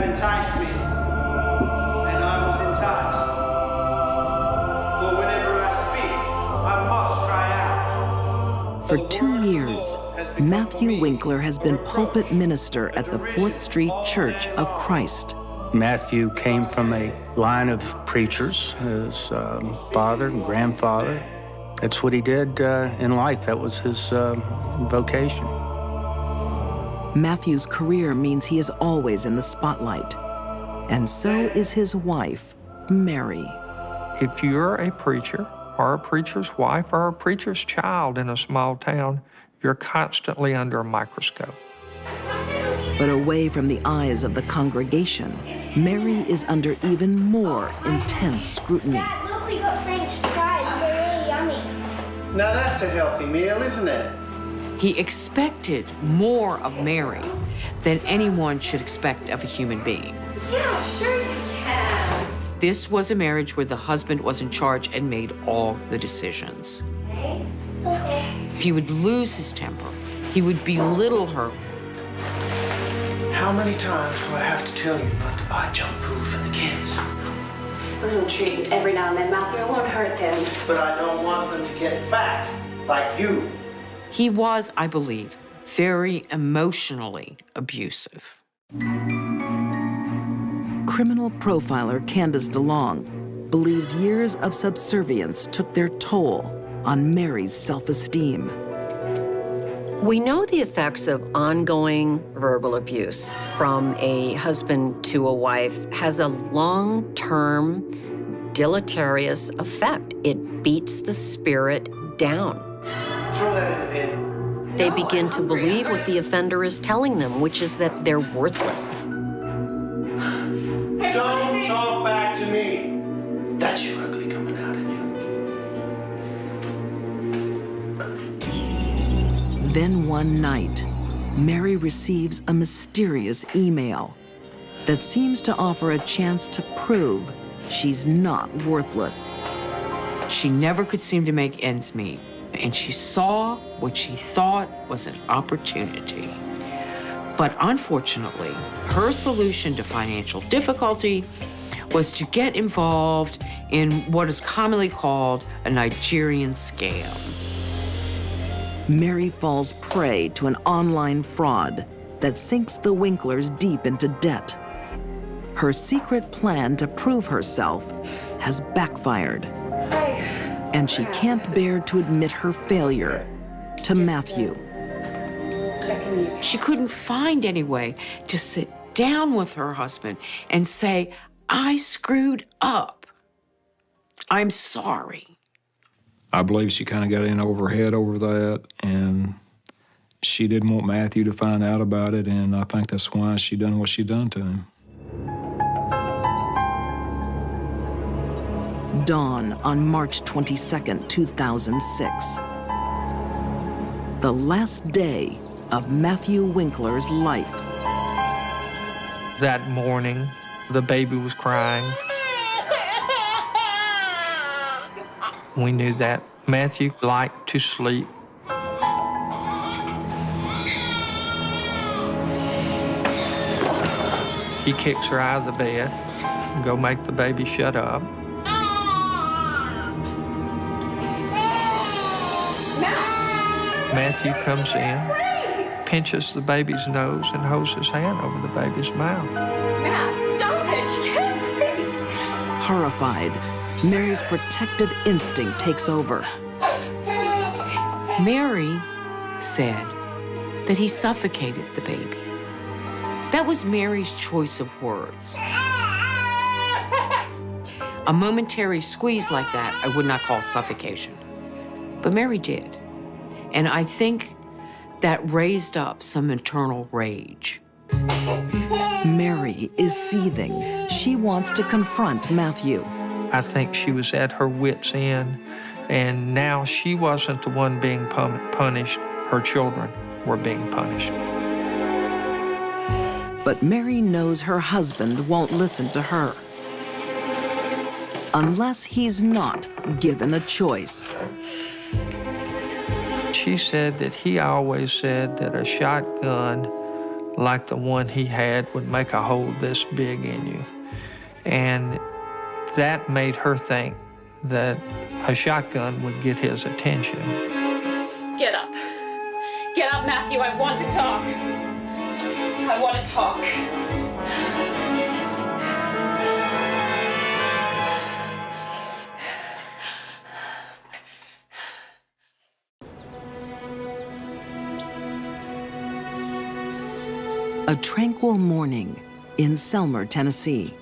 Enticed me, and I was enticed. For whenever I speak, I must cry out. For 2 years, Matthew Winkler has been pulpit minister at the 4th Street Church of Christ. Matthew came from a line of preachers, his father and grandfather. That's what he did in life. That was his vocation. Matthew's career means he is always in the spotlight, and so is his wife, Mary. If you're a preacher, or a preacher's wife, or a preacher's child in a small town, you're constantly under a microscope. But away from the eyes of the congregation, Mary is under even more intense scrutiny. Look, we got French fries. They're really yummy. Now that's a healthy meal, isn't it? He expected more of Mary than anyone should expect of a human being. Yeah, sure you can. This was a marriage where the husband was in charge and made all the decisions. Okay. He would lose his temper. He would belittle her. How many times do I have to tell you not to buy junk food for the kids? A little treat every now and then, Matthew. It won't hurt them. But I don't want them to get fat like you. He was, I believe, very emotionally abusive. Criminal profiler Candice DeLong believes years of subservience took their toll on Mary's self-esteem. We know the effects of ongoing verbal abuse from a husband to a wife has a long-term deleterious effect. It beats the spirit down. Throw that in the bin. They begin to believe what the offender is telling them, which is that they're worthless. Don't talk back to me. That's your ugly coming out in you. Then one night, Mary receives a mysterious email that seems to offer a chance to prove she's not worthless. She never could seem to make ends meet, and she saw what she thought was an opportunity. But unfortunately, her solution to financial difficulty was to get involved in what is commonly called a Nigerian scam. Mary falls prey to an online fraud that sinks the Winklers deep into debt. Her secret plan to prove herself has backfired, and she can't bear to admit her failure to Matthew. She couldn't find any way to sit down with her husband and say, I screwed up. I'm sorry. I believe she kind of got in over her head over that, and she didn't want Matthew to find out about it, and I think that's why she done what she done to him. Dawn on March 22nd, 2006. The last day of Matthew Winkler's life. That morning, the baby was crying. We knew that Matthew liked to sleep. He kicks her out of the bed, go make the baby shut up. Matthew comes in, pinches the baby's nose, and holds his hand over the baby's mouth. Matt, stop it. She can't breathe. Horrified, Mary's protective instinct takes over. Mary said that he suffocated the baby. That was Mary's choice of words. A momentary squeeze like that I would not call suffocation, but Mary did. And I think that raised up some internal rage. Mary is seething. She wants to confront Matthew. I think she was at her wit's end, and now she wasn't the one being punished. Her children were being punished. But Mary knows her husband won't listen to her unless he's not given a choice. She said that he always said that a shotgun like the one he had would make a hole this big in you. And that made her think that a shotgun would get his attention. Get up. Get up, Matthew. I want to talk. I want to talk. A tranquil morning in Selmer, Tennessee.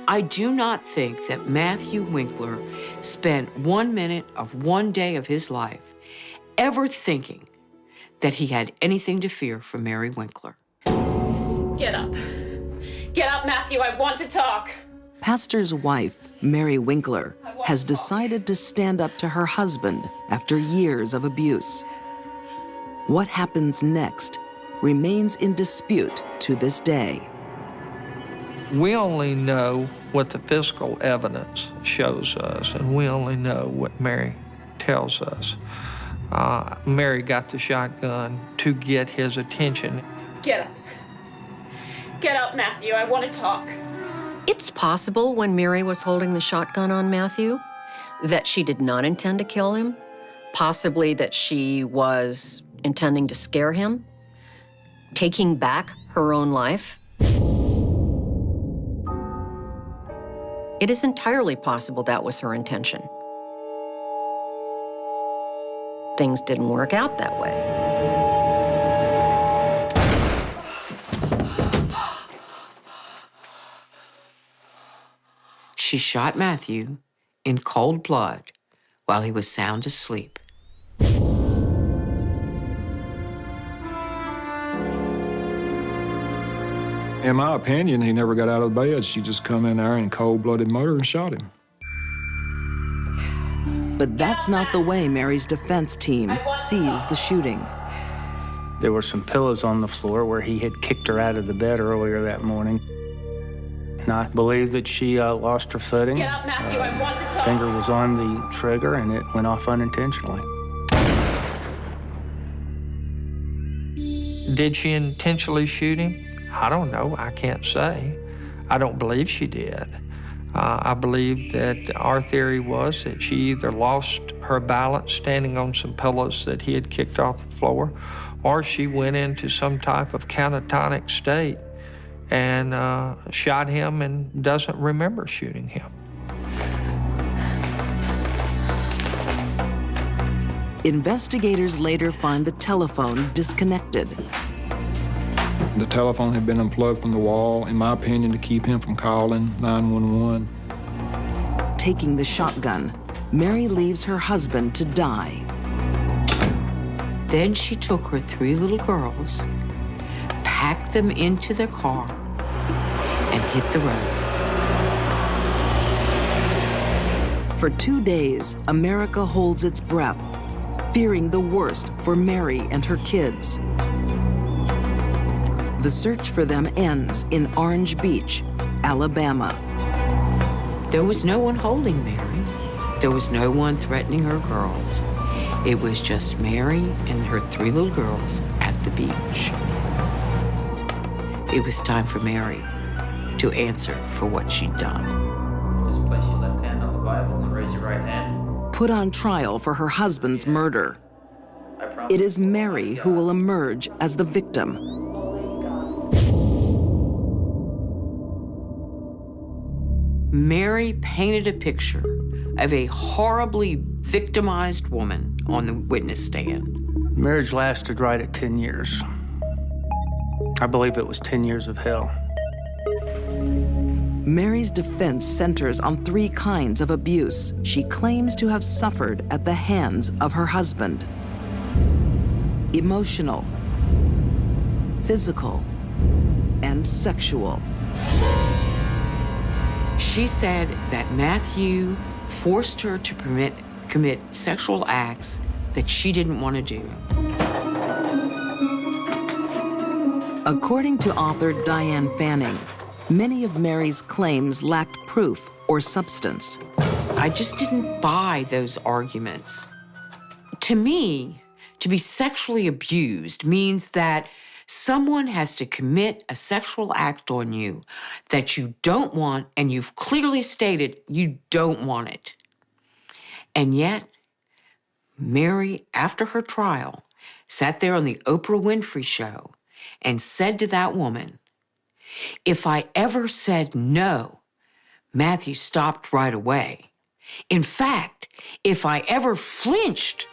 I do not think that Matthew Winkler spent 1 minute of one day of his life ever thinking that he had anything to fear from Mary Winkler. Get up. Get up, Matthew. I want to talk. Pastor's wife, Mary Winkler, has decided to stand up to her husband after years of abuse. What happens next remains in dispute to this day. We only know what the physical evidence shows us, and we only know what Mary tells us. Mary got the shotgun to get his attention. Get up. Get up, Matthew. I want to talk. It's possible when Mary was holding the shotgun on Matthew that she did not intend to kill him, possibly that she was intending to scare him, taking back her own life. It is entirely possible that was her intention. Things didn't work out that way. she shot Matthew in cold blood while he was sound asleep. In my opinion, he never got out of bed. She just come in there in cold-blooded murder and shot him. But that's not the way Mary's defense team sees the shooting. There were some pillows on the floor where he had kicked her out of the bed earlier that morning. And I believe that she lost her footing. Get up, Matthew, I want to talk. Finger was on the trigger and it went off unintentionally. Did she intentionally shoot him? I don't know. I can't say. I don't believe she did. I believe that our theory was that she either lost her balance standing on some pillows that he had kicked off the floor, or she went into some type of catatonic state and shot him and doesn't remember shooting him. Investigators later find the telephone disconnected. The telephone had been unplugged from the wall, in my opinion, to keep him from calling 911. Taking the shotgun, Mary leaves her husband to die. Then she took her 3 little girls, packed them into their car, and hit the road. For 2 days, America holds its breath, fearing the worst for Mary and her kids. The search for them ends in Orange Beach, Alabama. There was no one holding Mary. There was no one threatening her girls. It was just Mary and her 3 little girls at the beach. It was time for Mary to answer for what she'd done. Just place your left hand on the Bible and raise your right hand. Put on trial for her husband's murder. It is Mary who will emerge as the victim. Mary painted a picture of a horribly victimized woman on the witness stand. Marriage lasted right at 10 years. I believe it was 10 years of hell. Mary's defense centers on 3 kinds of abuse she claims to have suffered at the hands of her husband: emotional, physical, and sexual. She said that Matthew forced her to commit sexual acts that she didn't want to do. According to author Diane Fanning, many of Mary's claims lacked proof or substance. I just didn't buy those arguments. To me, to be sexually abused means that someone has to commit a sexual act on you that you don't want, and you've clearly stated you don't want it. And yet, Mary, after her trial, sat there on the Oprah Winfrey Show and said to that woman, "If I ever said no, Matthew stopped right away. In fact, if I ever flinched,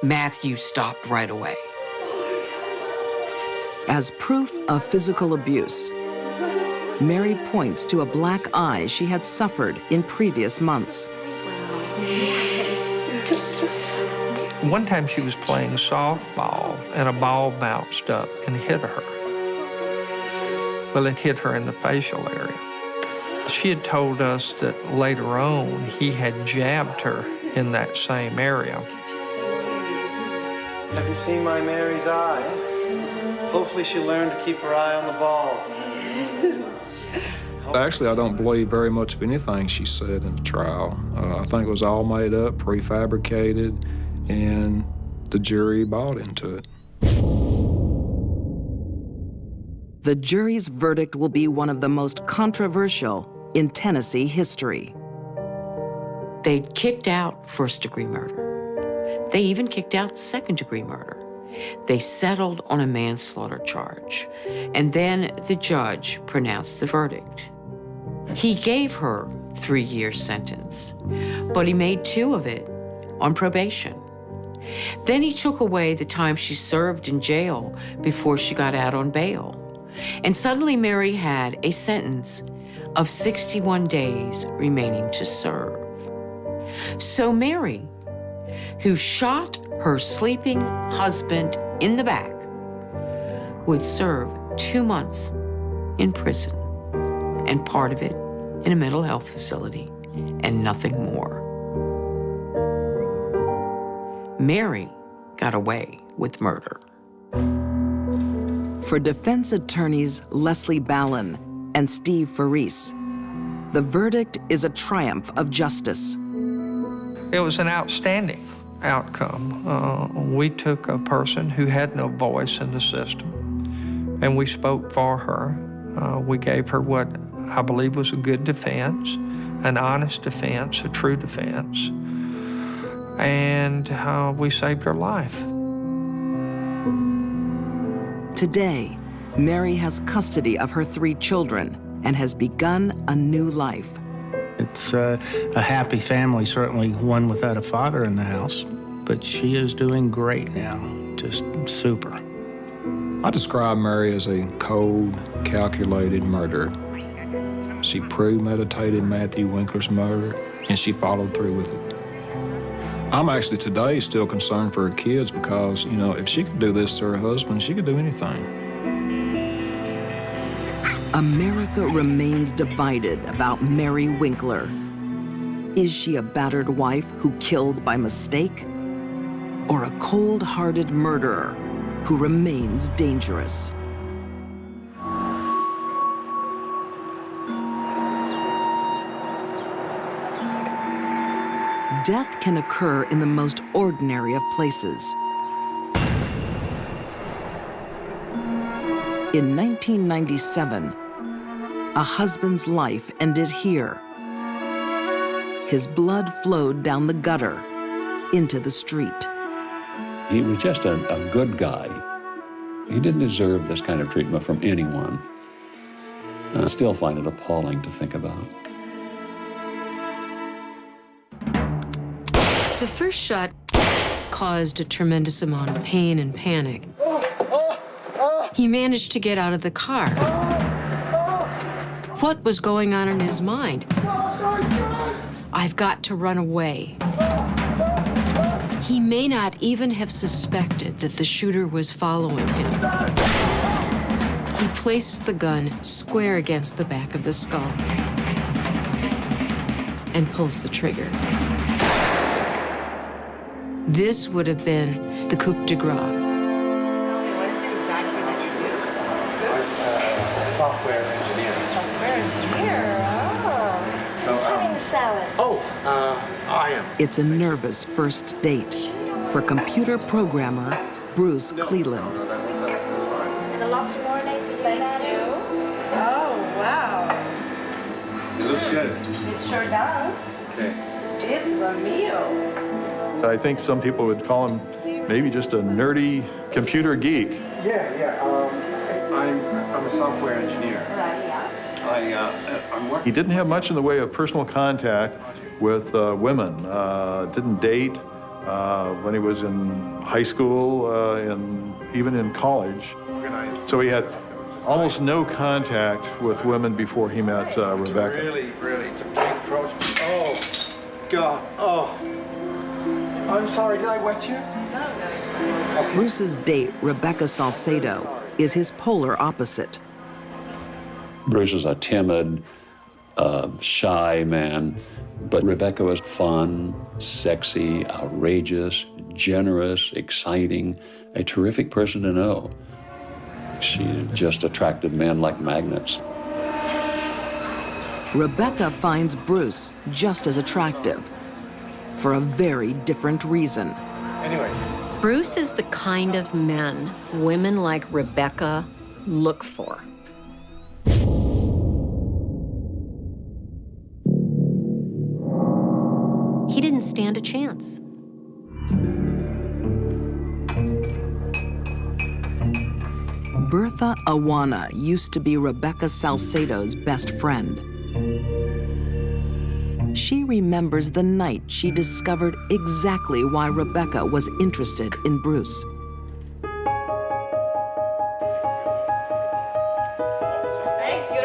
Matthew stopped right away." As proof of physical abuse, Mary points to a black eye she had suffered in previous months. One time she was playing softball and a ball bounced up and hit her. Well, it hit her in the facial area. She had told us that later on he had jabbed her in that same area. Have you seen my Mary's eye? Hopefully she learned to keep her eye on the ball. Actually, I don't believe very much of anything she said in the trial. I think it was all made up, prefabricated, and the jury bought into it. The jury's verdict will be one of the most controversial in Tennessee history. They kicked out first-degree murder. They even kicked out second-degree murder. They settled on a manslaughter charge, and then the judge pronounced the verdict. He gave her 3-year sentence, but he made 2 of it on probation. Then he took away the time she served in jail before she got out on bail. And suddenly Mary had a sentence of 61 days remaining to serve. So Mary, who shot her sleeping husband in the back, would serve 2 months in prison, and part of it in a mental health facility, and nothing more. Mary got away with murder. For defense attorneys Leslie Ballin and Steve Faris, the verdict is a triumph of justice. It was an outstanding outcome. We took a person who had no voice in the system, and we spoke for her. We gave her what I believe was a good defense, an honest defense, a true defense, and we saved her life. Today, Mary has custody of her 3 children and has begun a new life. It's a happy family, certainly one without a father in the house, but she is doing great now, just super. I describe Mary as a cold, calculated murderer. She premeditated Matthew Winkler's murder, and she followed through with it. I'm actually today still concerned for her kids because, you know, if she could do this to her husband, she could do anything. America remains divided about Mary Winkler. Is she a battered wife who killed by mistake? Or a cold-hearted murderer who remains dangerous? Death can occur in the most ordinary of places. In 1997, a husband's life ended here. His blood flowed down the gutter into the street. He was just a good guy. He didn't deserve this kind of treatment from anyone. I still find it appalling to think about. The first shot caused a tremendous amount of pain and panic. He managed to get out of the car. What was going on in his mind? I've got to run away. He may not even have suspected that the shooter was following him. He places the gun square against the back of the skull and pulls the trigger. This would have been the coup de grace. What is it exactly that you do? I'm a software engineer. Software engineer, oh. So, Who's having the salad? I am. It's a nervous first date for computer programmer Bruce Cleland. And the lobster marinade for you. Thank you. Oh, wow. It looks good. It sure does. Okay. This is a meal. I think some people would call him maybe just a nerdy computer geek. Yeah. I'm a software engineer. Right, yeah. I'm working. He didn't have much in the way of personal contact with women. Didn't date when he was in high school and even in college. So he had almost no contact with women before he met Rebecca. Really, it's a big project. Oh, God. Oh. I'm sorry, did I wet you? No. Bruce's date, Rebecca Salcedo, is his polar opposite. Bruce is a timid, shy man, but Rebecca was fun, sexy, outrageous, generous, exciting, a terrific person to know. She just attracted men like magnets. Rebecca finds Bruce just as attractive, for a very different reason. Anyway. Bruce is the kind of men women like Rebecca look for. He didn't stand a chance. Bertha Awana used to be Rebecca Salcedo's best friend. She remembers the night she discovered exactly why Rebecca was interested in Bruce. Thank you.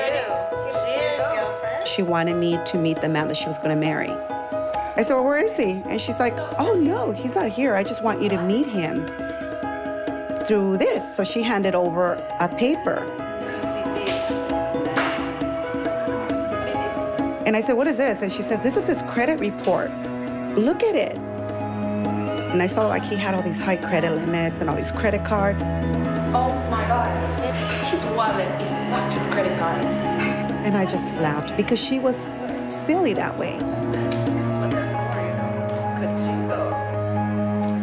Cheers, girlfriend. She wanted me to meet the man that she was going to marry. I said, well, where is he? And she's like, oh, no, he's not here. I just want you to meet him through this. So she handed over a paper. And I said, what is this? And she says, this is his credit report. Look at it. And I saw like he had all these high credit limits and all these credit cards. Oh my God. His wallet is packed with credit cards. And I just laughed because she was silly that way.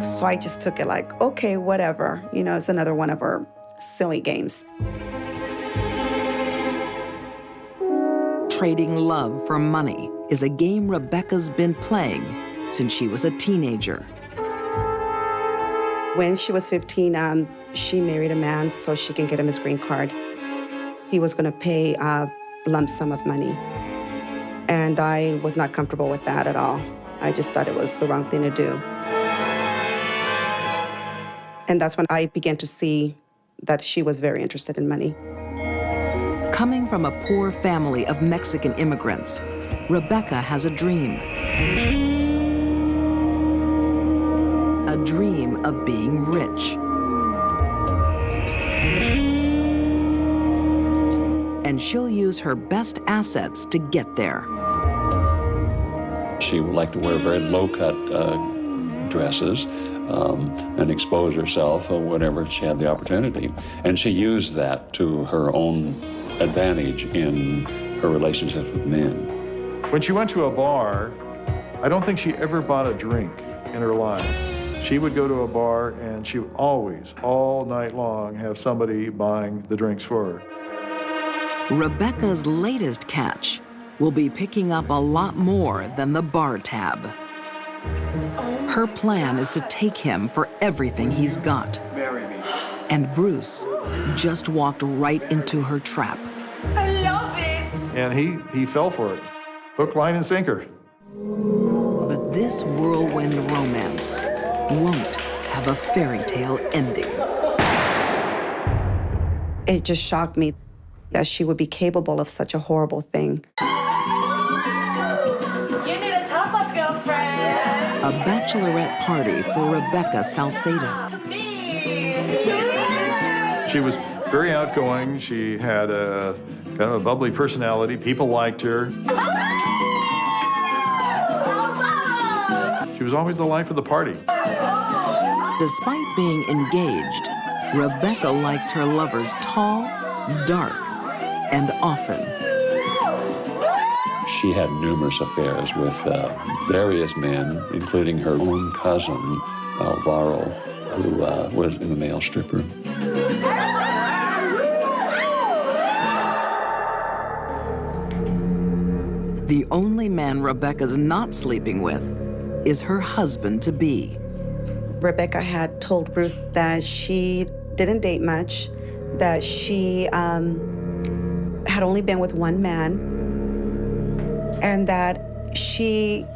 So I just took it like, okay, whatever. You know, it's another one of her silly games. Trading love for money is a game Rebecca's been playing since she was a teenager. When she was 15, she married a man so she can get him his green card. He was gonna pay a lump sum of money. And I was not comfortable with that at all. I just thought it was the wrong thing to do. And that's when I began to see that she was very interested in money. Coming from a poor family of Mexican immigrants, Rebecca has a dream. A dream of being rich. And she'll use her best assets to get there. She would like to wear very low-cut dresses and expose herself whenever she had the opportunity. And she used that to her own advantage in her relationships with men. When she went to a bar, I don't think she ever bought a drink in her life. She would go to a bar and she would always, all night long, have somebody buying the drinks for her. Rebecca's latest catch will be picking up a lot more than the bar tab. Her plan is to take him for everything he's got. Marry me. And Bruce just walked right into her trap. I love it. And he fell for it. Hook, line, and sinker. But this whirlwind romance won't have a fairy tale ending. It just shocked me that she would be capable of such a horrible thing. You need a top-up, girlfriend. A bachelorette party for Rebecca Salcedo. She was very outgoing. She had a kind of a bubbly personality. People liked her. She was always the life of the party. Despite being engaged, Rebecca likes her lovers tall, dark, and often. She had numerous affairs with various men, including her own cousin, Alvaro, who was a male stripper. The only man Rebecca's not sleeping with is her husband-to-be. Rebecca had told Bruce that she didn't date much, that she had only been with one man, and that she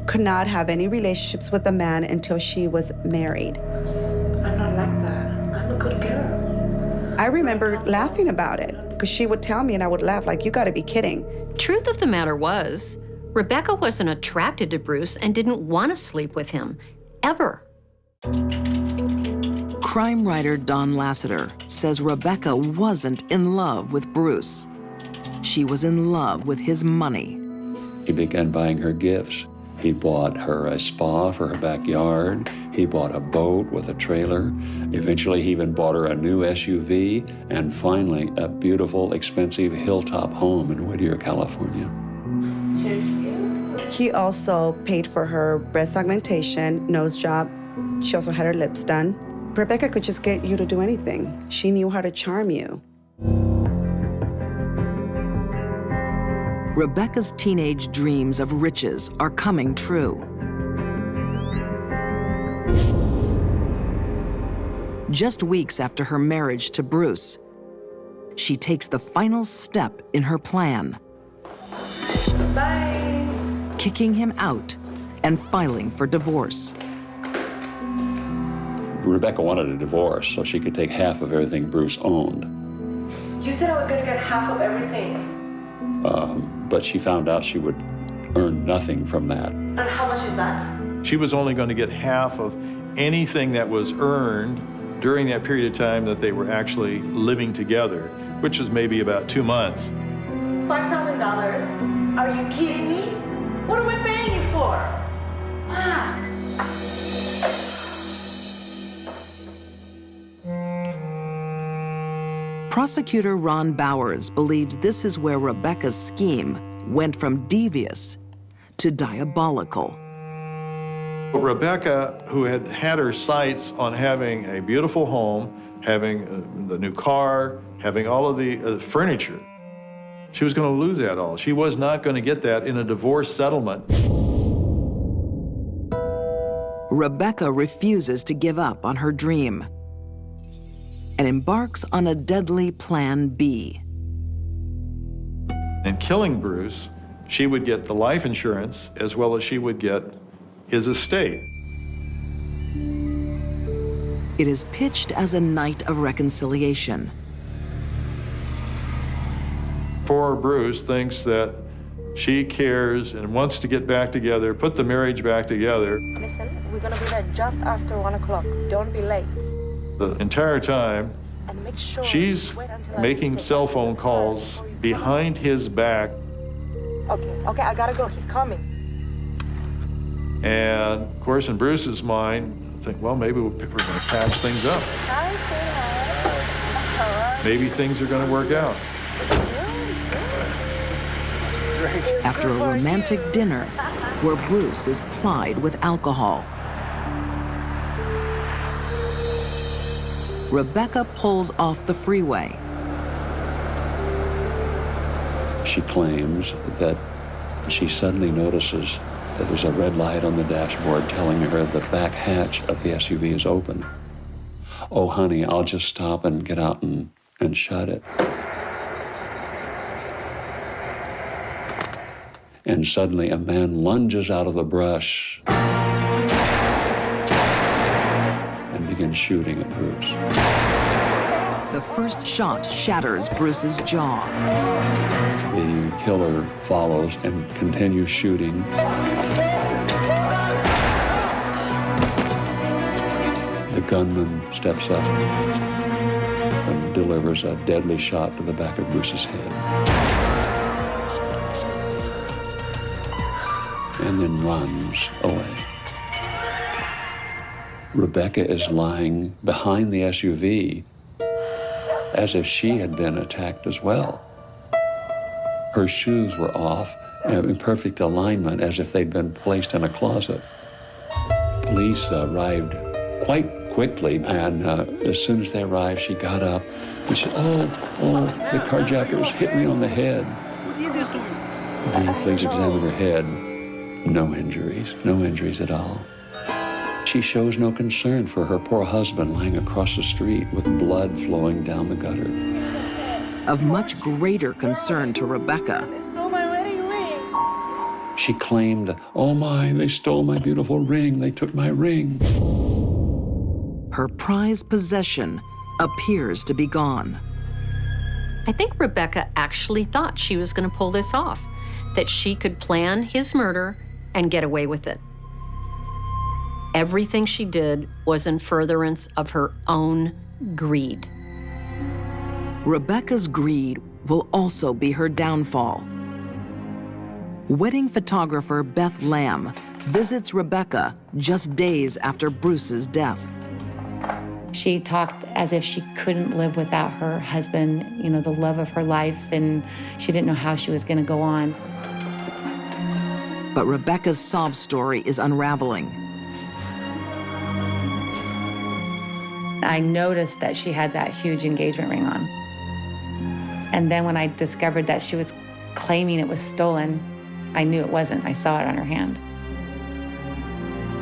could not have any relationships with a man until she was married. I'm not like that. I'm a good girl. I remember laughing about it, because she would tell me and I would laugh like, you gotta be kidding. Truth of the matter was, Rebecca wasn't attracted to Bruce and didn't want to sleep with him, ever. Crime writer Don Lasseter says Rebecca wasn't in love with Bruce. She was in love with his money. He began buying her gifts. He bought her a spa for her backyard. He bought a boat with a trailer. Eventually, he even bought her a new SUV, and finally, a beautiful, expensive hilltop home in Whittier, California. He also paid for her breast augmentation, nose job. She also had her lips done. Rebecca could just get you to do anything. She knew how to charm you. Rebecca's teenage dreams of riches are coming true. Just weeks after her marriage to Bruce, she takes the final step in her plan. Bye. Kicking him out and filing for divorce. Rebecca wanted a divorce so she could take half of everything Bruce owned. You said I was gonna get half of everything. but she found out she would earn nothing from that. And how much is that? She was only going to get half of anything that was earned during that period of time that they were actually living together, which was maybe about 2 months. $5,000? Are you kidding me? What am I paying you for? Ah. Prosecutor Ron Bowers believes this is where Rebecca's scheme went from devious to diabolical. Rebecca, who had had her sights on having a beautiful home, having the new car, having all of the furniture, she was going to lose that all. She was not going to get that in a divorce settlement. Rebecca refuses to give up on her dream and embarks on a deadly plan B. In killing Bruce, she would get the life insurance as well as she would get his estate. It is pitched as a night of reconciliation. Poor Bruce thinks that she cares and wants to get back together, put the marriage back together. Listen, we're gonna be there just after 1 o'clock. Don't be late. The entire time, And make sure she's wait until I making reach the cell phone calls behind his back, Okay, I gotta go. He's coming. and of course, in Bruce's mind, I think, well, maybe we're going to patch things up. Hi, sweetheart. Maybe things are going to work out. After a romantic dinner where Bruce is plied with alcohol, Rebecca pulls off the freeway. She claims that she suddenly notices that there's a red light on the dashboard telling her the back hatch of the SUV is open. Oh, honey, I'll just stop and get out and shut it. And suddenly a man lunges out of the brush and begins shooting at Bruce. The first shot shatters Bruce's jaw. The killer follows and continues shooting. The gunman steps up and delivers a deadly shot to the back of Bruce's head. And then runs away. Rebecca is lying behind the SUV as if she had been attacked as well. Her shoes were off, in perfect alignment, as if they'd been placed in a closet. Police arrived quite quickly, and as soon as they arrived, she got up and she said, oh, the carjackers hit me on the head. Who did this to you? The police examined her head. No injuries at all. She shows no concern for her poor husband lying across the street with blood flowing down the gutter. Of much greater concern to Rebecca, They stole my wedding ring. She claimed, oh my, they stole my beautiful ring, they took my ring. her prized possession appears to be gone. I think Rebecca actually thought she was going to pull this off, that she could plan his murder and get away with it. Everything she did was in furtherance of her own greed. Rebecca's greed will also be her downfall. Wedding photographer Beth Lamb visits Rebecca just days after Bruce's death. She talked as if she couldn't live without her husband, you know, the love of her life, and she didn't know how she was going to go on. But Rebecca's sob story is unraveling. I noticed that she had that huge engagement ring on. And then when I discovered that she was claiming it was stolen, I knew it wasn't. I saw it on her hand.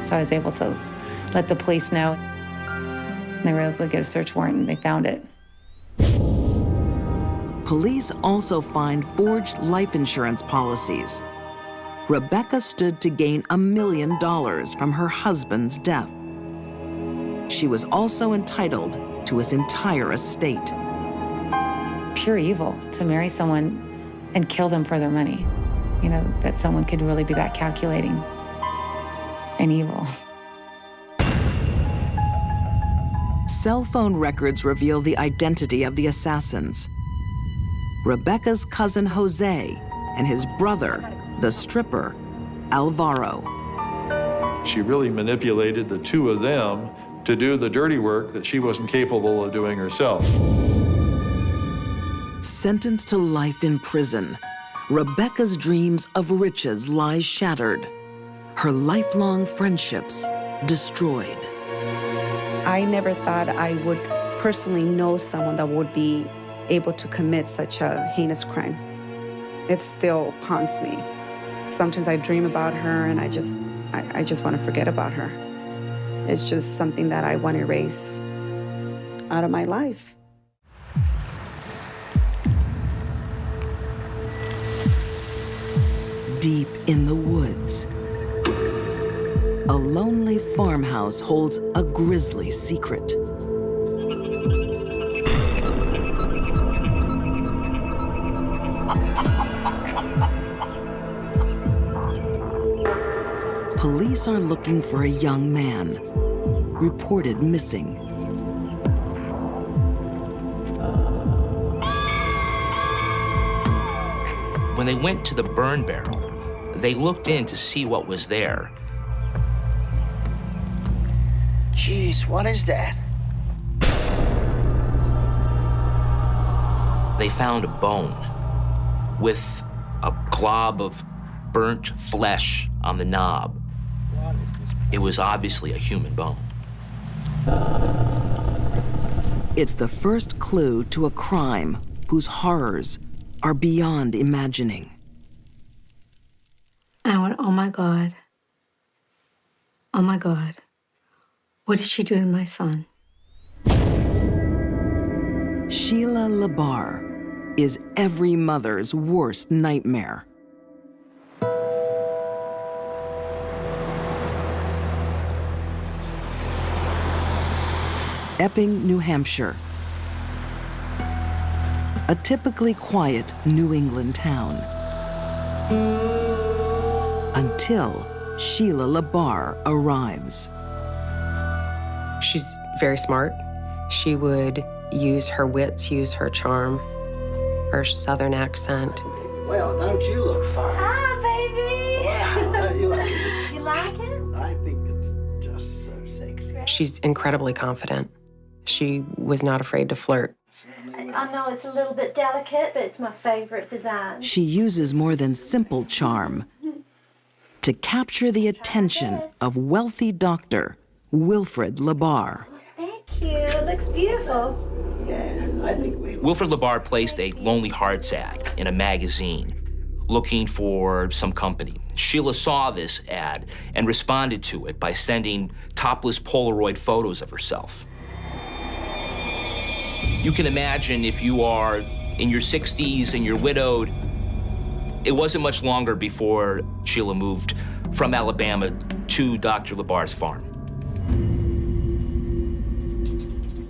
So I was able to let the police know. They were able to get a search warrant and they found it. Police also find forged life insurance policies. Rebecca stood to gain $1 million from her husband's death. She was also entitled to his entire estate. Pure evil to marry someone and kill them for their money. You know, that someone could really be that calculating and evil. Cell phone records reveal the identity of the assassins. Rebecca's cousin Jose and his brother, the stripper, Alvaro. She really manipulated the two of them to do the dirty work that she wasn't capable of doing herself. Sentenced to life in prison, Rebecca's dreams of riches lie shattered. Her lifelong friendships destroyed. I never thought I would personally know someone that would be able to commit such a heinous crime. It still haunts me. Sometimes I dream about her and I just want to forget about her. It's just something that I want to erase out of my life. Deep in the woods, a lonely farmhouse holds a grisly secret. Police are looking for a young man, reported missing. When they went to the burn barrel, they looked in to see what was there. Jeez, what is that? They found a bone with a glob of burnt flesh on the knob. It was obviously a human bone. It's the first clue to a crime whose horrors are beyond imagining. I went, oh my God. Oh my God. What did she do to my son? Sheila Labar is every mother's worst nightmare. Epping, New Hampshire. A typically quiet New England town. Until Sheila Labar arrives. She's very smart. She would use her wits, use her charm, her southern accent. Well, don't you look fine? Hi, baby. Wow, you like it? You like it? I think it's just so sexy. She's incredibly confident. She was not afraid to flirt. I know it's a little bit delicate, but it's my favorite design. She uses more than simple charm to capture the attention of wealthy doctor Wilfred Labar. Thank you. It looks beautiful. Yeah, I think we... Wilfred Labar placed a Lonely Hearts ad in a magazine looking for some company. Sheila saw this ad and responded to it by sending topless Polaroid photos of herself. You can imagine if you are in your 60s and you're widowed, it wasn't much longer before Sheila moved from Alabama to Dr. Labar's farm.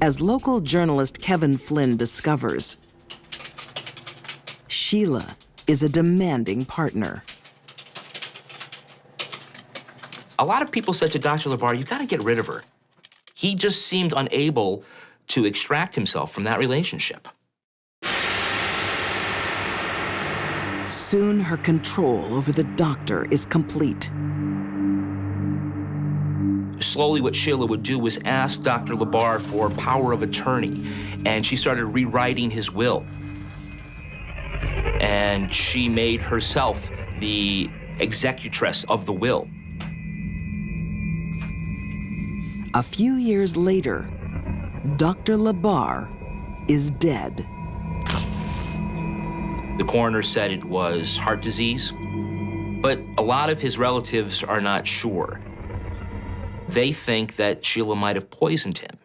As local journalist Kevin Flynn discovers, Sheila is a demanding partner. A lot of people said to Dr. Labar, you gotta get rid of her. He just seemed unable to extract himself from that relationship. Soon her control over the doctor is complete. Slowly, what Sheila would do was ask Dr. Labar for power of attorney, and she started rewriting his will. And she made herself the executress of the will. A few years later, Dr. Labar is dead. The coroner said it was heart disease, but a lot of his relatives are not sure. They think that Sheila might have poisoned him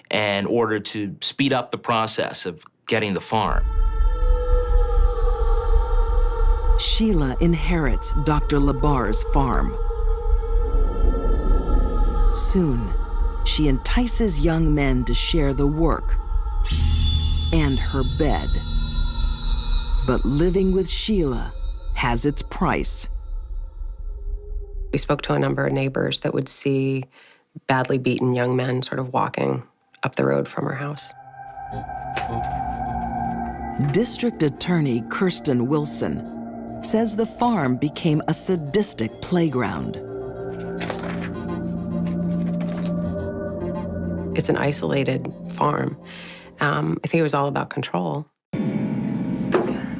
in order to speed up the process of getting the farm. Sheila inherits Dr. Labar's farm. Soon, she entices young men to share the work and her bed. But living with Sheila has its price. We spoke to a number of neighbors that would see badly beaten young men sort of walking up the road from her house. District Attorney Kirsten Wilson says the farm became a sadistic playground. It's an isolated farm. I think it was all about control.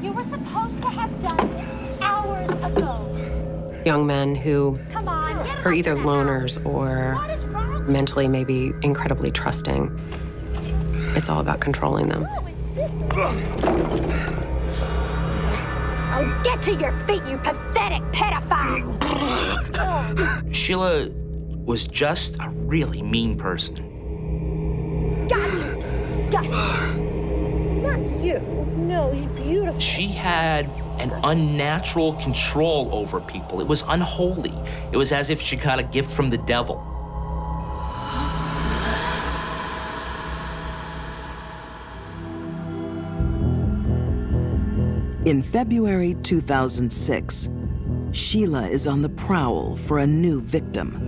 You were supposed to have done this hours ago. Young men who Come on, get are either loners or mentally maybe incredibly trusting. It's all about controlling them. Oh, get to your feet, you pathetic pedophile! Sheila was just a really mean person. God, you're disgusting. Not you. No, you're beautiful. She had an unnatural control over people. It was unholy. It was as if she got a gift from the devil. In February 2006, Sheila is on the prowl for a new victim.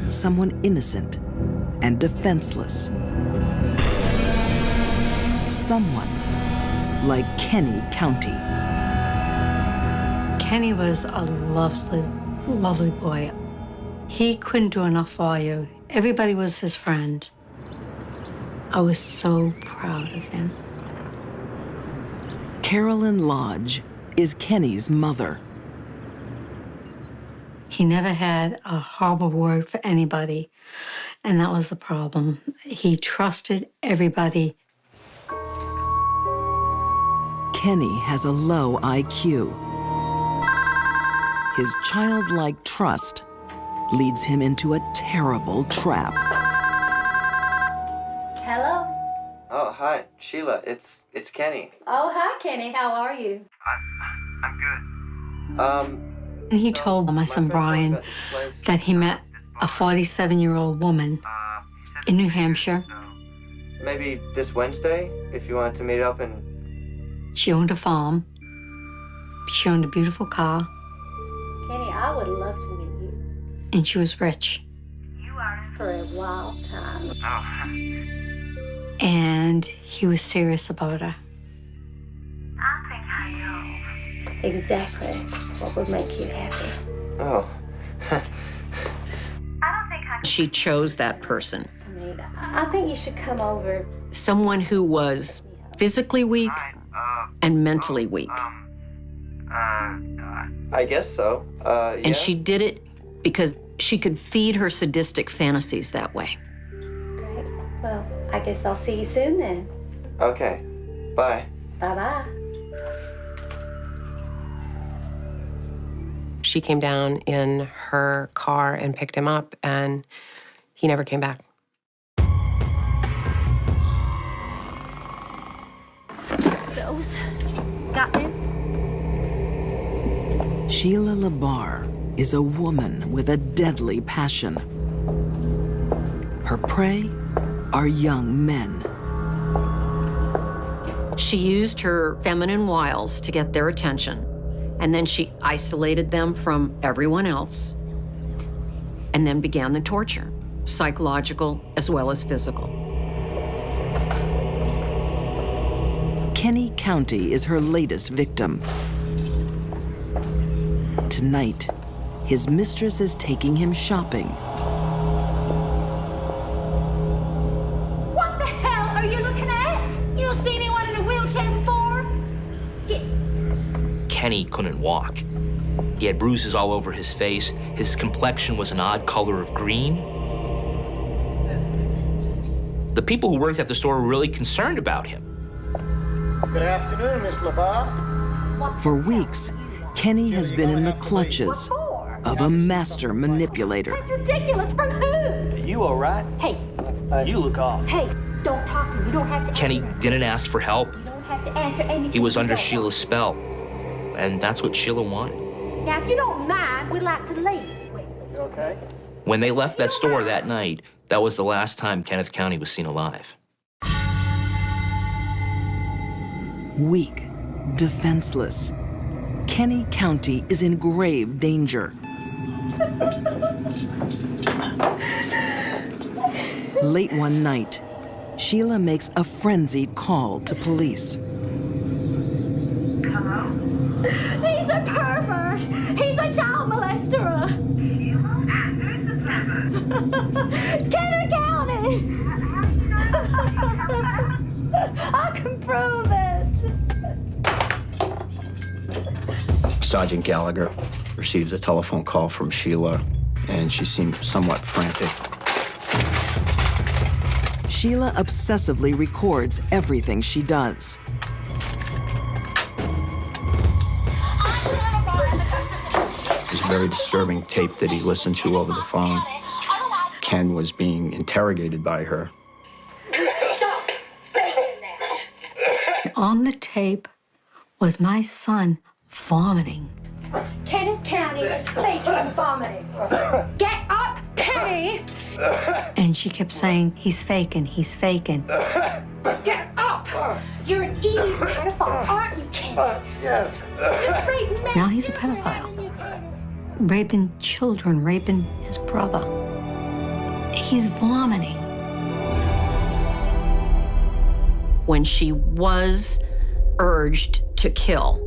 Someone innocent and defenseless. Someone like Kenny County. Kenny was a lovely, lovely boy. He couldn't do enough for you. Everybody was his friend. I was so proud of him. Carolyn Lodge is Kenny's mother. He never had a horrible word for anybody, and that was the problem. He trusted everybody. Kenny has a low IQ. His childlike trust leads him into a terrible trap. Hello? Oh, hi, Sheila. It's Kenny. Oh, hi, Kenny. How are you? I'm good. And he told my son Brian that he met a 47-year-old woman in New Hampshire. Maybe this Wednesday, if you wanted to meet up and... She owned a farm. She owned a beautiful car. Kenny, I would love to meet you. And she was rich. You are in for a wild time. And he was serious about her. I think I know exactly what would make you happy. Oh. She chose that person. I think you should come over. Someone who was physically weak and mentally weak. I guess so. Yeah. And she did it because she could feed her sadistic fantasies that way. Great. Well, I guess I'll see you soon then. Okay. Bye. Bye-bye. She came down in her car and picked him up, and he never came back. Those got them? Sheila LaBar is a woman with a deadly passion. Her prey are young men. She used her feminine wiles to get their attention, and then she isolated them from everyone else, and then began the torture, psychological as well as physical. Kenny County is her latest victim. Tonight, his mistress is taking him shopping. What the hell are you looking at? You don't see anyone in a wheelchair before? Kenny couldn't walk. He had bruises all over his face. His complexion was an odd color of green. The people who worked at the store were really concerned about him. Good afternoon, Miss LaBar. For weeks, Kenny has been in the clutches of a master manipulator. That's ridiculous. From who? You all right? Hey. You look off. Hey, don't talk to me. You don't have to Kenny answer. didn't ask for help. You don't have to answer anything. He was under you don't Sheila's spell, and that's what Sheila wanted. want. Now, if you don't mind, we'd like to leave. You okay? When they left that store that night, that was the last time Kenneth County was seen alive. Weak, defenseless, Kenny County is in grave danger. Late one night, Sheila makes a frenzied call to police. Hello? He's a pervert! He's a child molester! Kenny County! I can prove it! Sergeant Gallagher received a telephone call from Sheila, and she seemed somewhat frantic. Sheila obsessively records everything she does. It was a very disturbing tape that he listened to over the phone. Ken was being interrogated by her. Stop faking that! On the tape was my son vomiting. Kenny County is faking vomiting. Get up, Kenny! And she kept saying, he's faking, he's faking. Get up! You're an eating pedophile, aren't you, Kenny? Yes. You rape men. Now he's a pedophile. Raping children, raping his brother. He's vomiting. When she was urged to kill,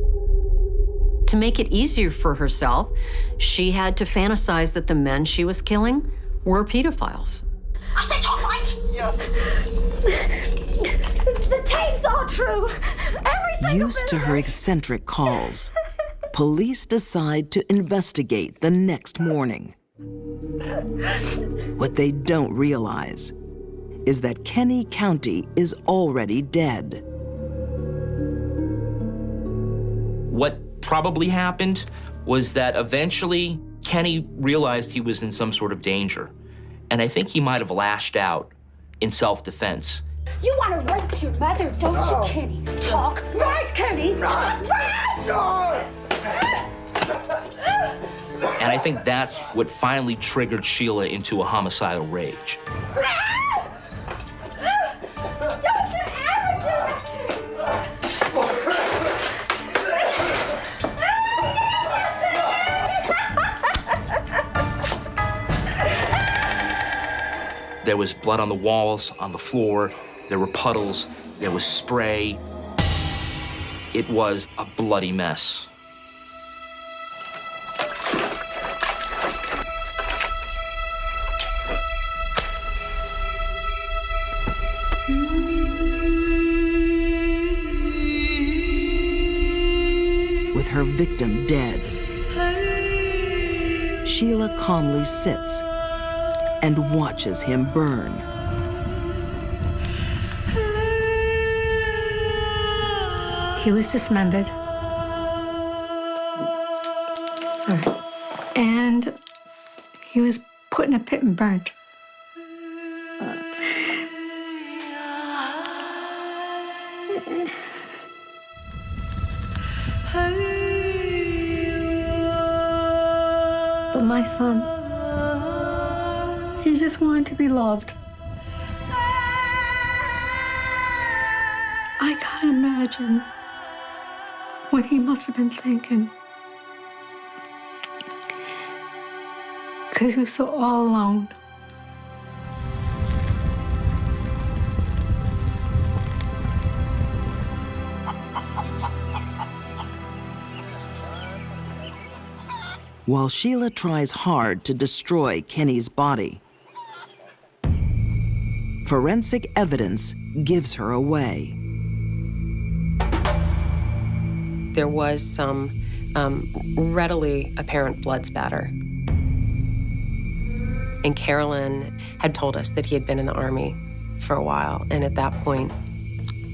to make it easier for herself, she had to fantasize that the men she was killing were pedophiles. I think all right. Yes. The tape's all true. Every single Used to her eccentric calls, police decide to investigate the next morning. What they don't realize is that Kenny County is already dead. What probably happened was that eventually Kenny realized he was in some sort of danger. And I think he might have lashed out in self-defense. You want to rape your mother, don't you, Kenny? Talk right, Kenny. Talk right. And I think that's what finally triggered Sheila into a homicidal rage. Don't you ever do that to me. There was blood on the walls, on the floor, there were puddles, there was spray. It was a bloody mess. With her victim dead, Sheila calmly sits and watches him burn. He was dismembered. Sorry. And he was put in a pit and burnt. But my son, he just wanted to be loved. I can't imagine what he must have been thinking. Because he was so all alone. While Sheila tries hard to destroy Kenny's body, forensic evidence gives her away. There was some readily apparent blood spatter. And Carolyn had told us that he had been in the Army for a while. And at that point,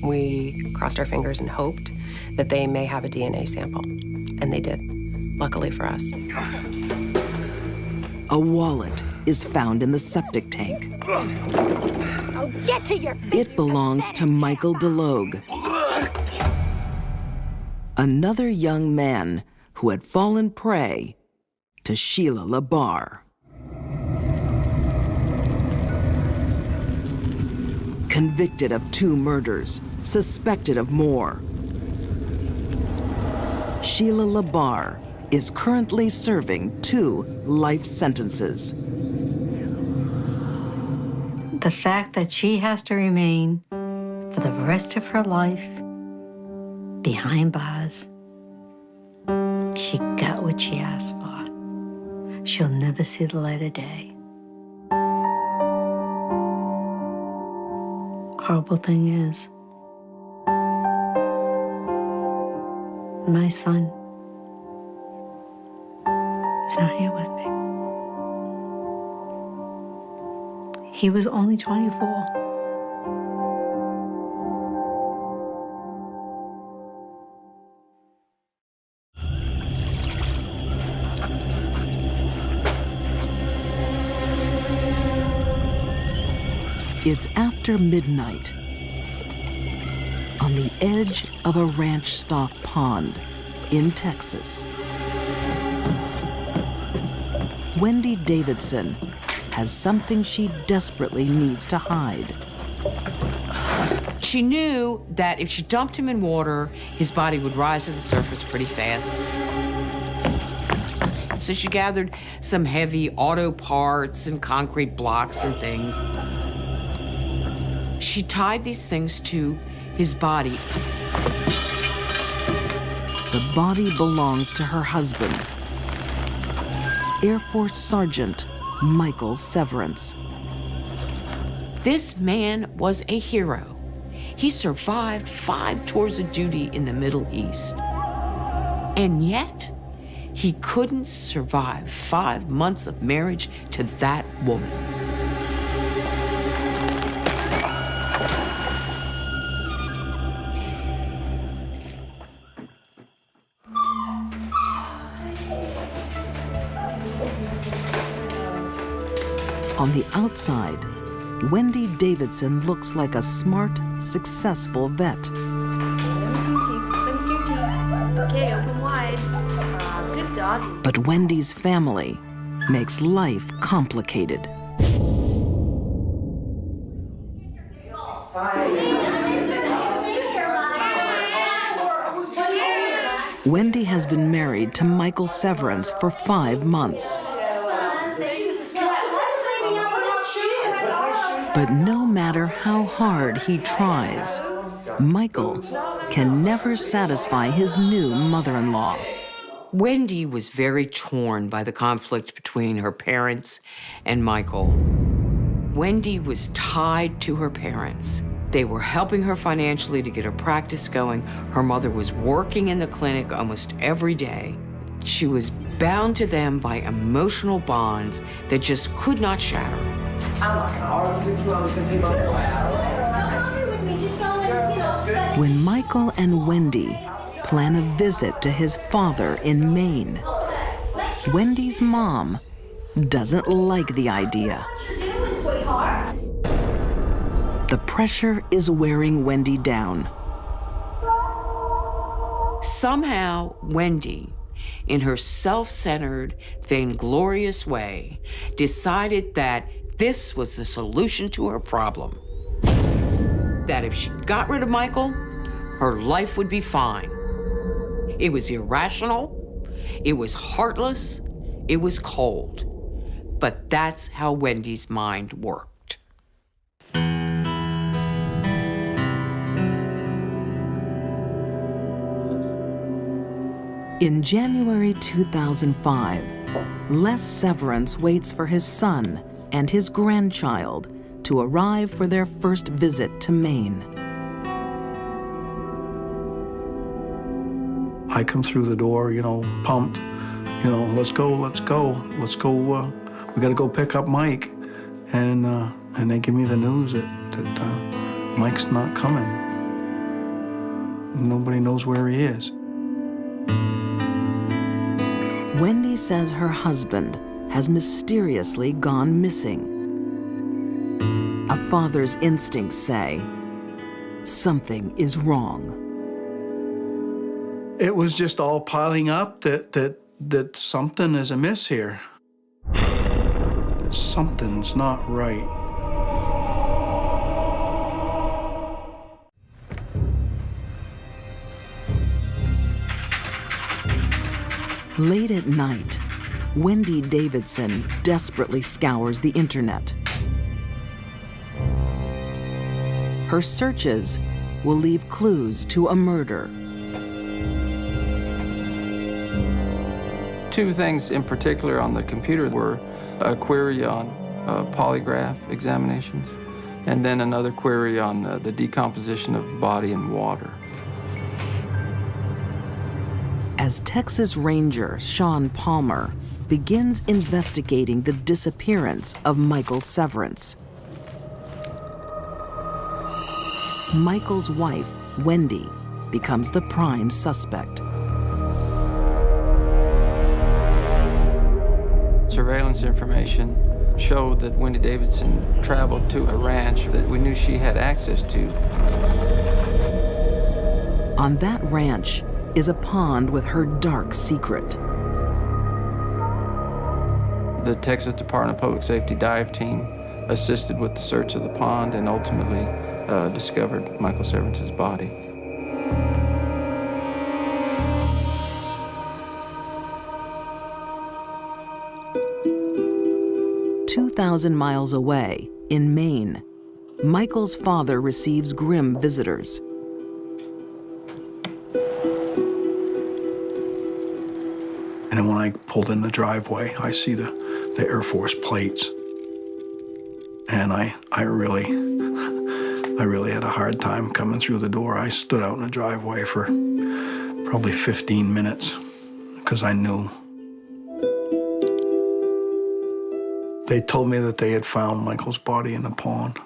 we crossed our fingers and hoped that they may have a DNA sample. And they did, luckily for us. A wallet is found in the septic tank. Oh, get to your feet. It belongs to Michael DeLong, another young man who had fallen prey to Sheila LaBarre. Convicted of 2 murders, suspected of more, Sheila LaBarre is currently serving 2 life sentences. The fact that she has to remain for the rest of her life behind bars, she got what she asked for. She'll never see the light of day. Horrible thing is, my son is not here with me. He was only 24. It's after midnight on the edge of a ranch stock pond in Texas. Wendy Davidson has something she desperately needs to hide. She knew that if she dumped him in water, his body would rise to the surface pretty fast. So she gathered some heavy auto parts and concrete blocks and things. She tied these things to his body. The body belongs to her husband, Air Force Sergeant Michael Severance. This man was a hero. He survived 5 tours of duty in the Middle East. And yet, he couldn't survive 5 months of marriage to that woman. On the outside, Wendy Davidson looks like a smart, successful vet. Okay, open wide. Good doggy. But Wendy's family makes life complicated. Wendy has been married to Michael Severance for 5 months. But no matter how hard he tries, Michael can never satisfy his new mother-in-law. Wendy was very torn by the conflict between her parents and Michael. Wendy was tied to her parents. They were helping her financially to get her practice going. Her mother was working in the clinic almost every day. She was bound to them by emotional bonds that just could not shatter. When Michael and Wendy plan a visit to his father in Maine, Wendy's mom doesn't like the idea. The pressure is wearing Wendy down. Somehow, Wendy, in her self-centered, vainglorious way, decided that this was the solution to her problem. That if she got rid of Michael, her life would be fine. It was irrational, it was heartless, it was cold. But that's how Wendy's mind worked. In January 2005, Les Severance waits for his son and his grandchild to arrive for their first visit to Maine. I come through the door, pumped, let's go. We gotta go pick up Mike. And they give me the news that Mike's not coming. Nobody knows where he is. Wendy says her husband has mysteriously gone missing. A father's instincts say something is wrong. It was just all piling up that something is amiss here. Something's not right. Late at night, Wendy Davidson desperately scours the internet. Her searches will leave clues to a murder. Two things in particular on the computer were a query on polygraph examinations, and then another query on the decomposition of body in water. As Texas Ranger Sean Palmer begins investigating the disappearance of Michael Severance, Michael's wife, Wendy, becomes the prime suspect. Surveillance information showed that Wendy Davidson traveled to a ranch that we knew she had access to. On that ranch is a pond with her dark secret. The Texas Department of Public Safety dive team assisted with the search of the pond and ultimately discovered Michael Severance's body. "2,000 miles away, in Maine, Michael's father receives grim visitors. And then when I pulled in the driveway, I see the Air Force plates. And I really had a hard time coming through the door. I stood out in the driveway for probably 15 minutes because I knew. They told me that they had found Michael's body in the pond.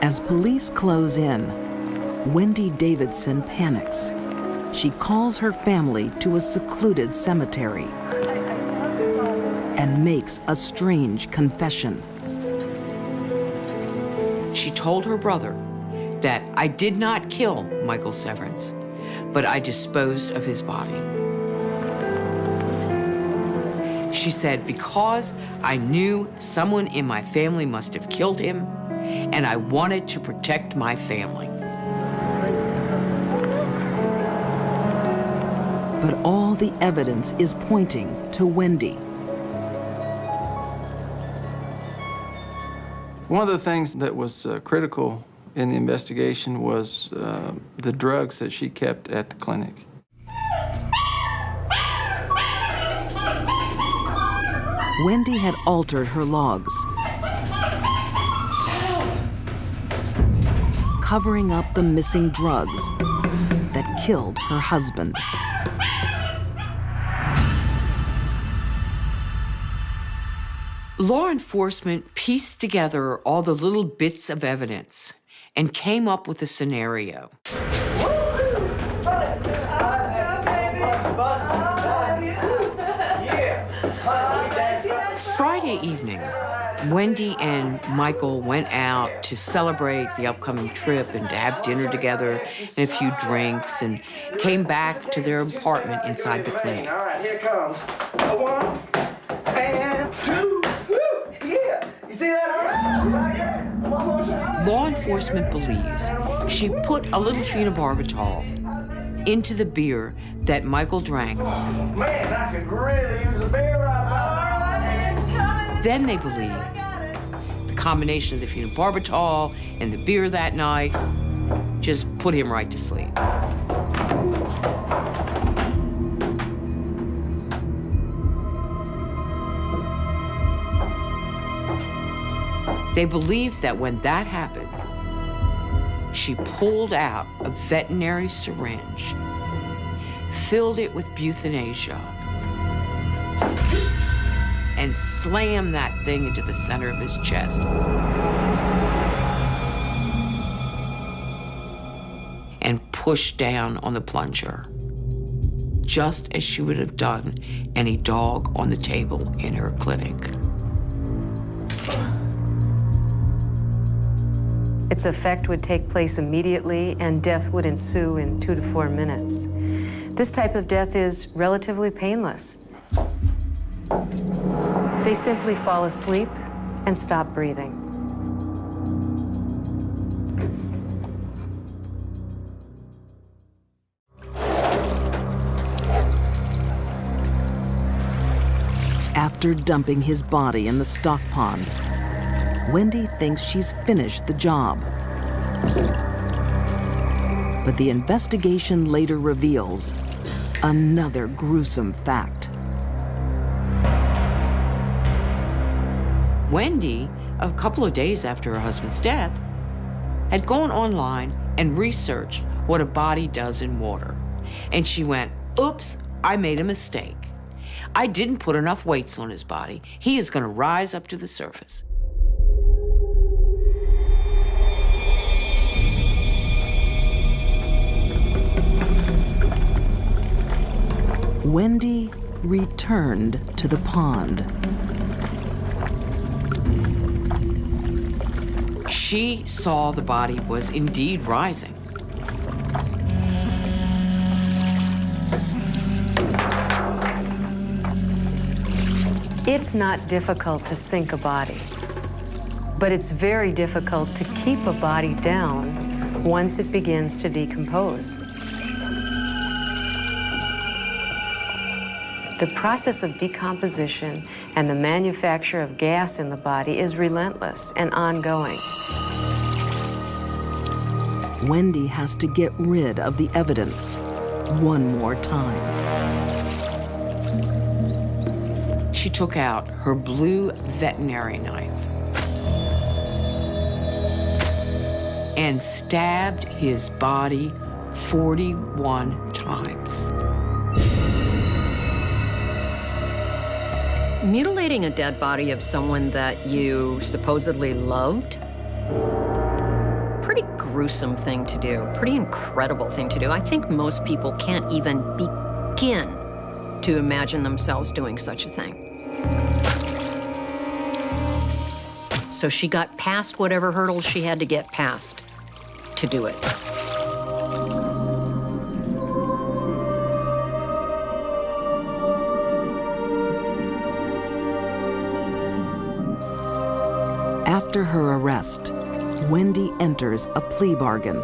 As police close in, Wendy Davidson panics. She calls her family to a secluded cemetery and makes a strange confession. She told her brother that I did not kill Michael Severance, but I disposed of his body. She said, because I knew someone in my family must have killed him, and I wanted to protect my family. But all the evidence is pointing to Wendy. One of the things that was critical in the investigation was the drugs that she kept at the clinic. Wendy had altered her logs, covering up the missing drugs that killed her husband. Law enforcement pieced together all the little bits of evidence and came up with a scenario. Friday evening, Wendy and Michael went out to celebrate the upcoming trip and to have dinner together and a few drinks, and came back to their apartment inside the clinic. All right, here it comes. 1 and 2. Yeah, you see that? Law enforcement believes she put a little phenobarbital into the beer that Michael drank. Man, I could really use a beer right now. Then they believe the combination of the phenobarbital and the beer that night just put him right to sleep. They believe that when that happened, she pulled out a veterinary syringe, filled it with euthanasia, and slammed that thing into the center of his chest. And pushed down on the plunger, just as she would have done any dog on the table in her clinic. Its effect would take place immediately, and death would ensue in 2 to 4 minutes. This type of death is relatively painless. They simply fall asleep and stop breathing. After dumping his body in the stock pond, Wendy thinks she's finished the job. But the investigation later reveals another gruesome fact. Wendy, a couple of days after her husband's death, had gone online and researched what a body does in water. And she went, oops, I made a mistake. I didn't put enough weights on his body. He is going to rise up to the surface. Wendy returned to the pond. She saw the body was indeed rising. It's not difficult to sink a body, but it's very difficult to keep a body down once it begins to decompose. The process of decomposition and the manufacture of gas in the body is relentless and ongoing. Wendy has to get rid of the evidence one more time. She took out her blue veterinary knife and stabbed his body 41 times. Mutilating a dead body of someone that you supposedly loved, pretty gruesome thing to do, pretty incredible thing to do. I think most people can't even begin to imagine themselves doing such a thing. So she got past whatever hurdles she had to get past to do it. After her arrest, Wendy enters a plea bargain.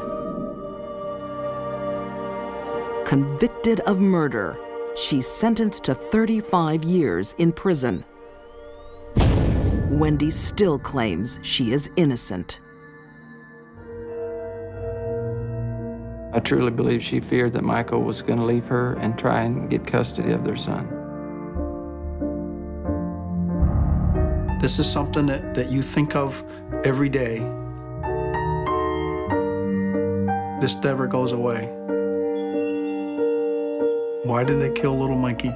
Convicted of murder, she's sentenced to 35 years in prison. Wendy still claims she is innocent. I truly believe she feared that Michael was going to leave her and try and get custody of their son. This is something that you think of every day. This never goes away. Why did they kill little Mikey?